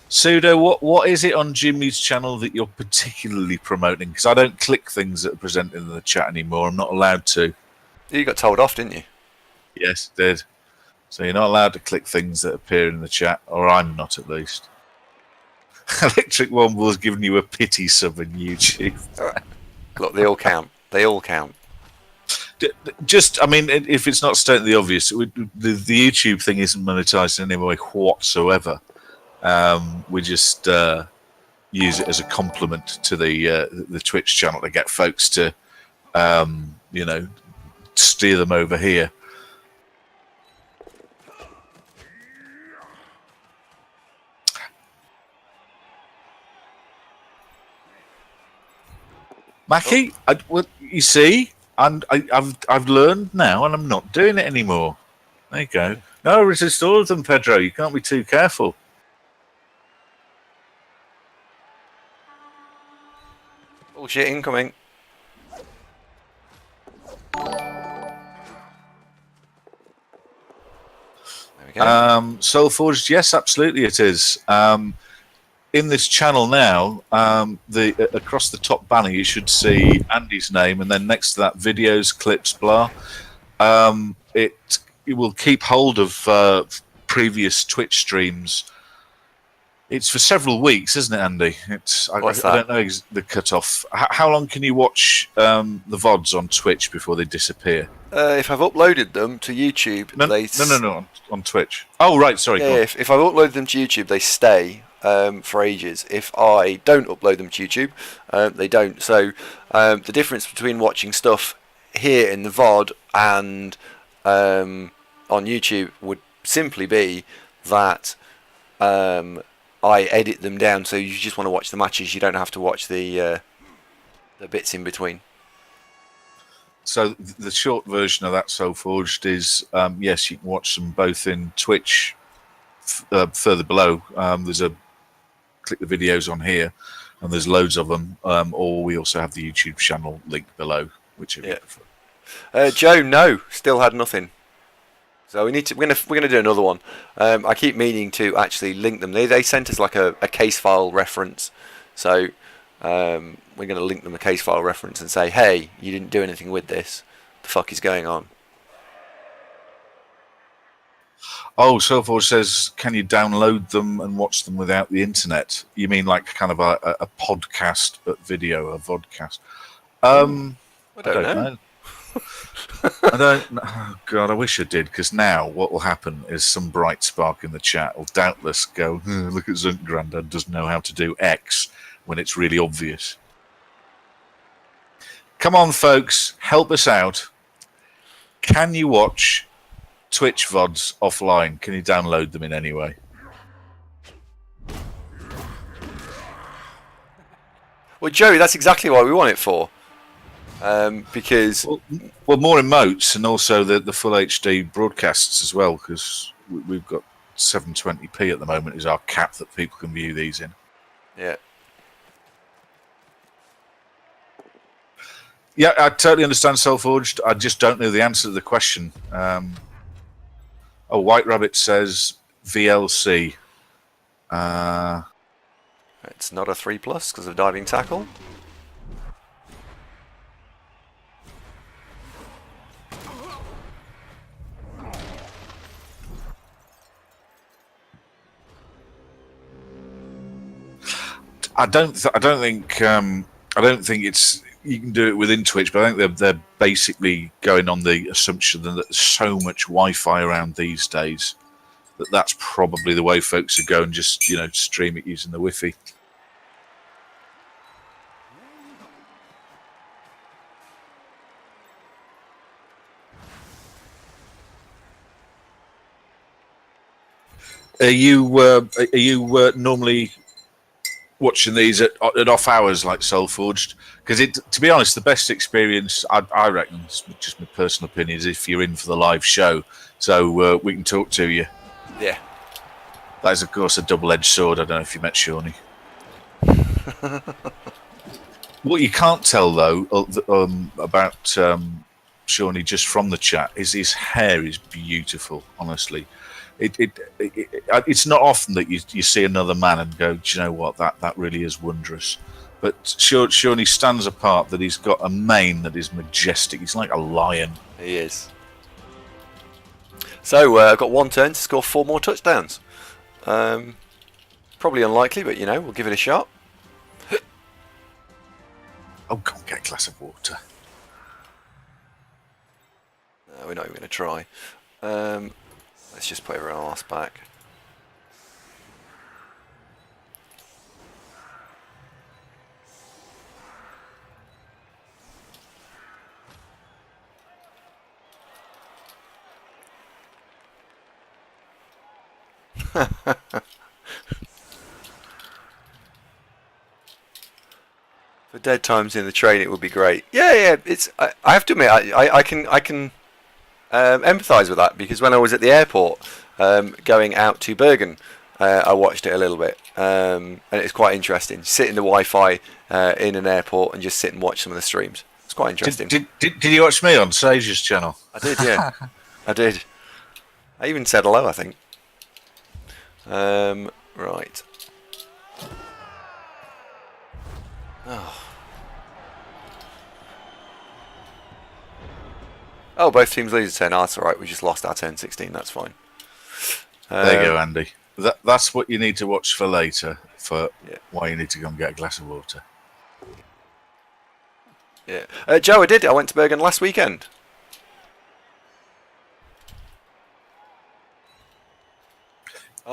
Pseudo, what is it on Jimmy's channel that you're particularly promoting? Because I don't click things that are presented in the chat anymore. I'm not allowed to. You got told off, didn't you? Yes, did. So you're not allowed to click things that appear in the chat, or I'm not at least. Electric Womble has given you a pity sub in YouTube. Look, they all count. They all count. Just, I mean, if it's not stating the obvious, the YouTube thing isn't monetized in any way whatsoever. We just use it as a compliment to the Twitch channel to get folks to, steer them over here. Mackie, you see, I've learned now, and I'm not doing it anymore. There you go. No, resist all of them, Pedro. You can't be too careful. Bullshit incoming. There we go. Soulforged, yes, absolutely, it is. In this channel now, across the top banner, you should see Andy's name, and then next to that, videos, clips, blah. It will keep hold of previous Twitch streams, it's for several weeks, isn't it, Andy? I don't know the cutoff. How long can you watch the VODs on Twitch before they disappear? If I've uploaded them to YouTube, no, on Twitch. Oh, right, sorry. Yeah, if I've uploaded them to YouTube, they stay for ages. If I don't upload them to YouTube, they don't. So the difference between watching stuff here in the VOD and on YouTube would simply be that I edit them down, so you just want to watch the matches. You don't have to watch the bits in between. So the short version of that, Soulforged, is yes, you can watch them both in Twitch. Further below, there's a click the videos on here, and there's loads of them. Or we also have the YouTube channel link below, whichever you prefer. Joe, no, still had nothing. So we're gonna do another one. I keep meaning to actually link them. They sent us like a case file reference, so we're gonna link them a case file reference and say, hey, you didn't do anything with this. The fuck is going on? Oh, Soulforge says, can you download them and watch them without the internet? You mean like kind of a podcast but video, a vodcast? I don't know. I don't. Oh God, I wish I did, because now what will happen is some bright spark in the chat will doubtless go, look at Zunt Grandad doesn't know how to do X when it's really obvious. Come on, folks, help us out. Can you watch Twitch VODs offline? Can you download them in any way? Well, Joey, that's exactly what we want it for. Because well, more emotes and also the full HD broadcasts as well, because we've got 720p at the moment is our cap that people can view these in. Yeah. Yeah, I totally understand Soulforged. I just don't know the answer to the question. White Rabbit says VLC. It's not a 3+ because of diving tackle. I don't think it's. You can do it within Twitch, but I think they're basically going on the assumption that there's so much Wi-Fi around these days that's probably the way folks are going. Just stream it using the Wi-Fi. Are you normally watching these at off hours like Soulforged? Because to be honest, the best experience I reckon, it's just my personal opinion, is if you're in for the live show, so we can talk to you. Yeah. That is, of course, a double-edged sword. I don't know if you met Shawnee. What you can't tell though about Shawnee just from the chat is his hair is beautiful. Honestly. It's not often that you see another man and go, do you know what, that really is wondrous. But Shawnee stands apart that he's got a mane that is majestic. He's like a lion. He is. So I've got one turn to score 4 more touchdowns. Probably unlikely, but we'll give it a shot. Oh, come on, get a glass of water. No, we're not even going to try. Let's just put her arse back. For dead times in the train, it would be great. Yeah. It's. I have to admit, I can empathise with that, because when I was at the airport going out to Bergen, I watched it a little bit, and it's quite interesting. Sit in the Wi-Fi in an airport and just sit and watch some of the streams. It's quite interesting. Did you watch me on Sage's channel? I did, yeah. I did. I even said hello, I think. Right. Oh, both teams lose a turn. Oh, that's alright, we just lost our turn 16, that's fine. There you go, Andy. That's what you need to watch for later. For Yeah. why you need to go and get a glass of water. Yeah. Joe, I did. I went to Bergen last weekend.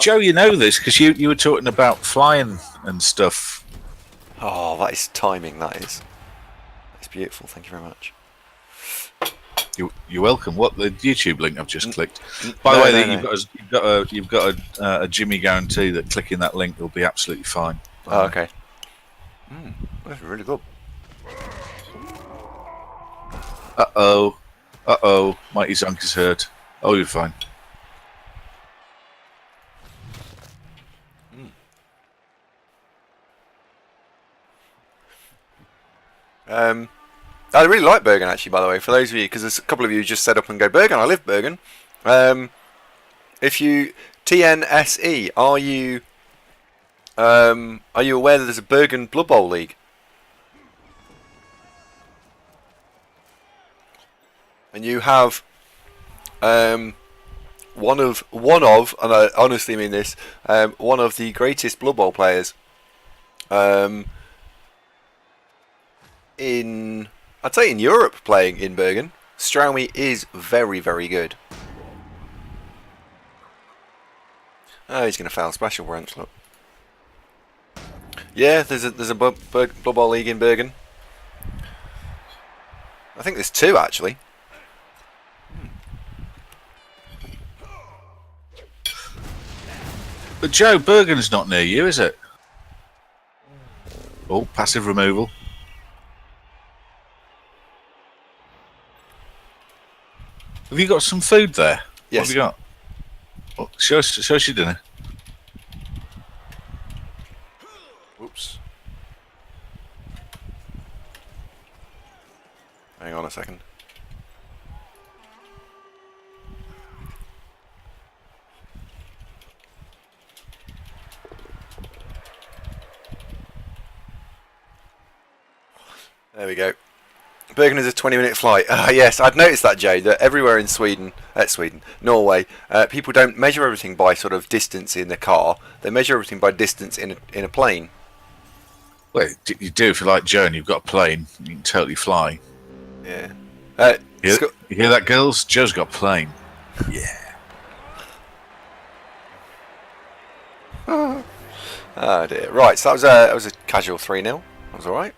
Joe, you know this because you were talking about flying and stuff. Oh, that is timing. That is. That's beautiful. Thank you very much. You're welcome. What the YouTube link I've just clicked. By the way, you've got a Jimmy guarantee that clicking that link will be absolutely fine. Oh, okay. That's really good. Uh oh, Mighty Zonk is hurt. Oh, you're fine. I really like Bergen, actually, by the way. For those of you, because there's a couple of you who just set up and go, Bergen, I live Bergen. If you TNSE, are you aware that there's a Bergen Blood Bowl league? And you have one of, and I honestly mean this, one of the greatest Blood Bowl players I'd say in Europe playing in Bergen. Straumy is very, very good. Oh, he's going to foul special branch, look. Yeah, there's a Blood Bowl league in Bergen. I think there's two, actually. But Joe, Bergen's not near you, is it? Oh, passive removal. Have you got some food there? Yes. What have you got? Oh, show us your dinner. Whoops. Hang on a second. There we go. Bergen is a 20-minute flight. Yes, I'd noticed that, Jay, that everywhere in Norway, people don't measure everything by sort of distance in the car. They measure everything by distance in a plane. Well, you do if you like Joe and you've got a plane. You can totally fly. Yeah. You hear that, girls? Joe's got a plane. Yeah. Oh dear. Right, so that was a casual 3-0. That was all right.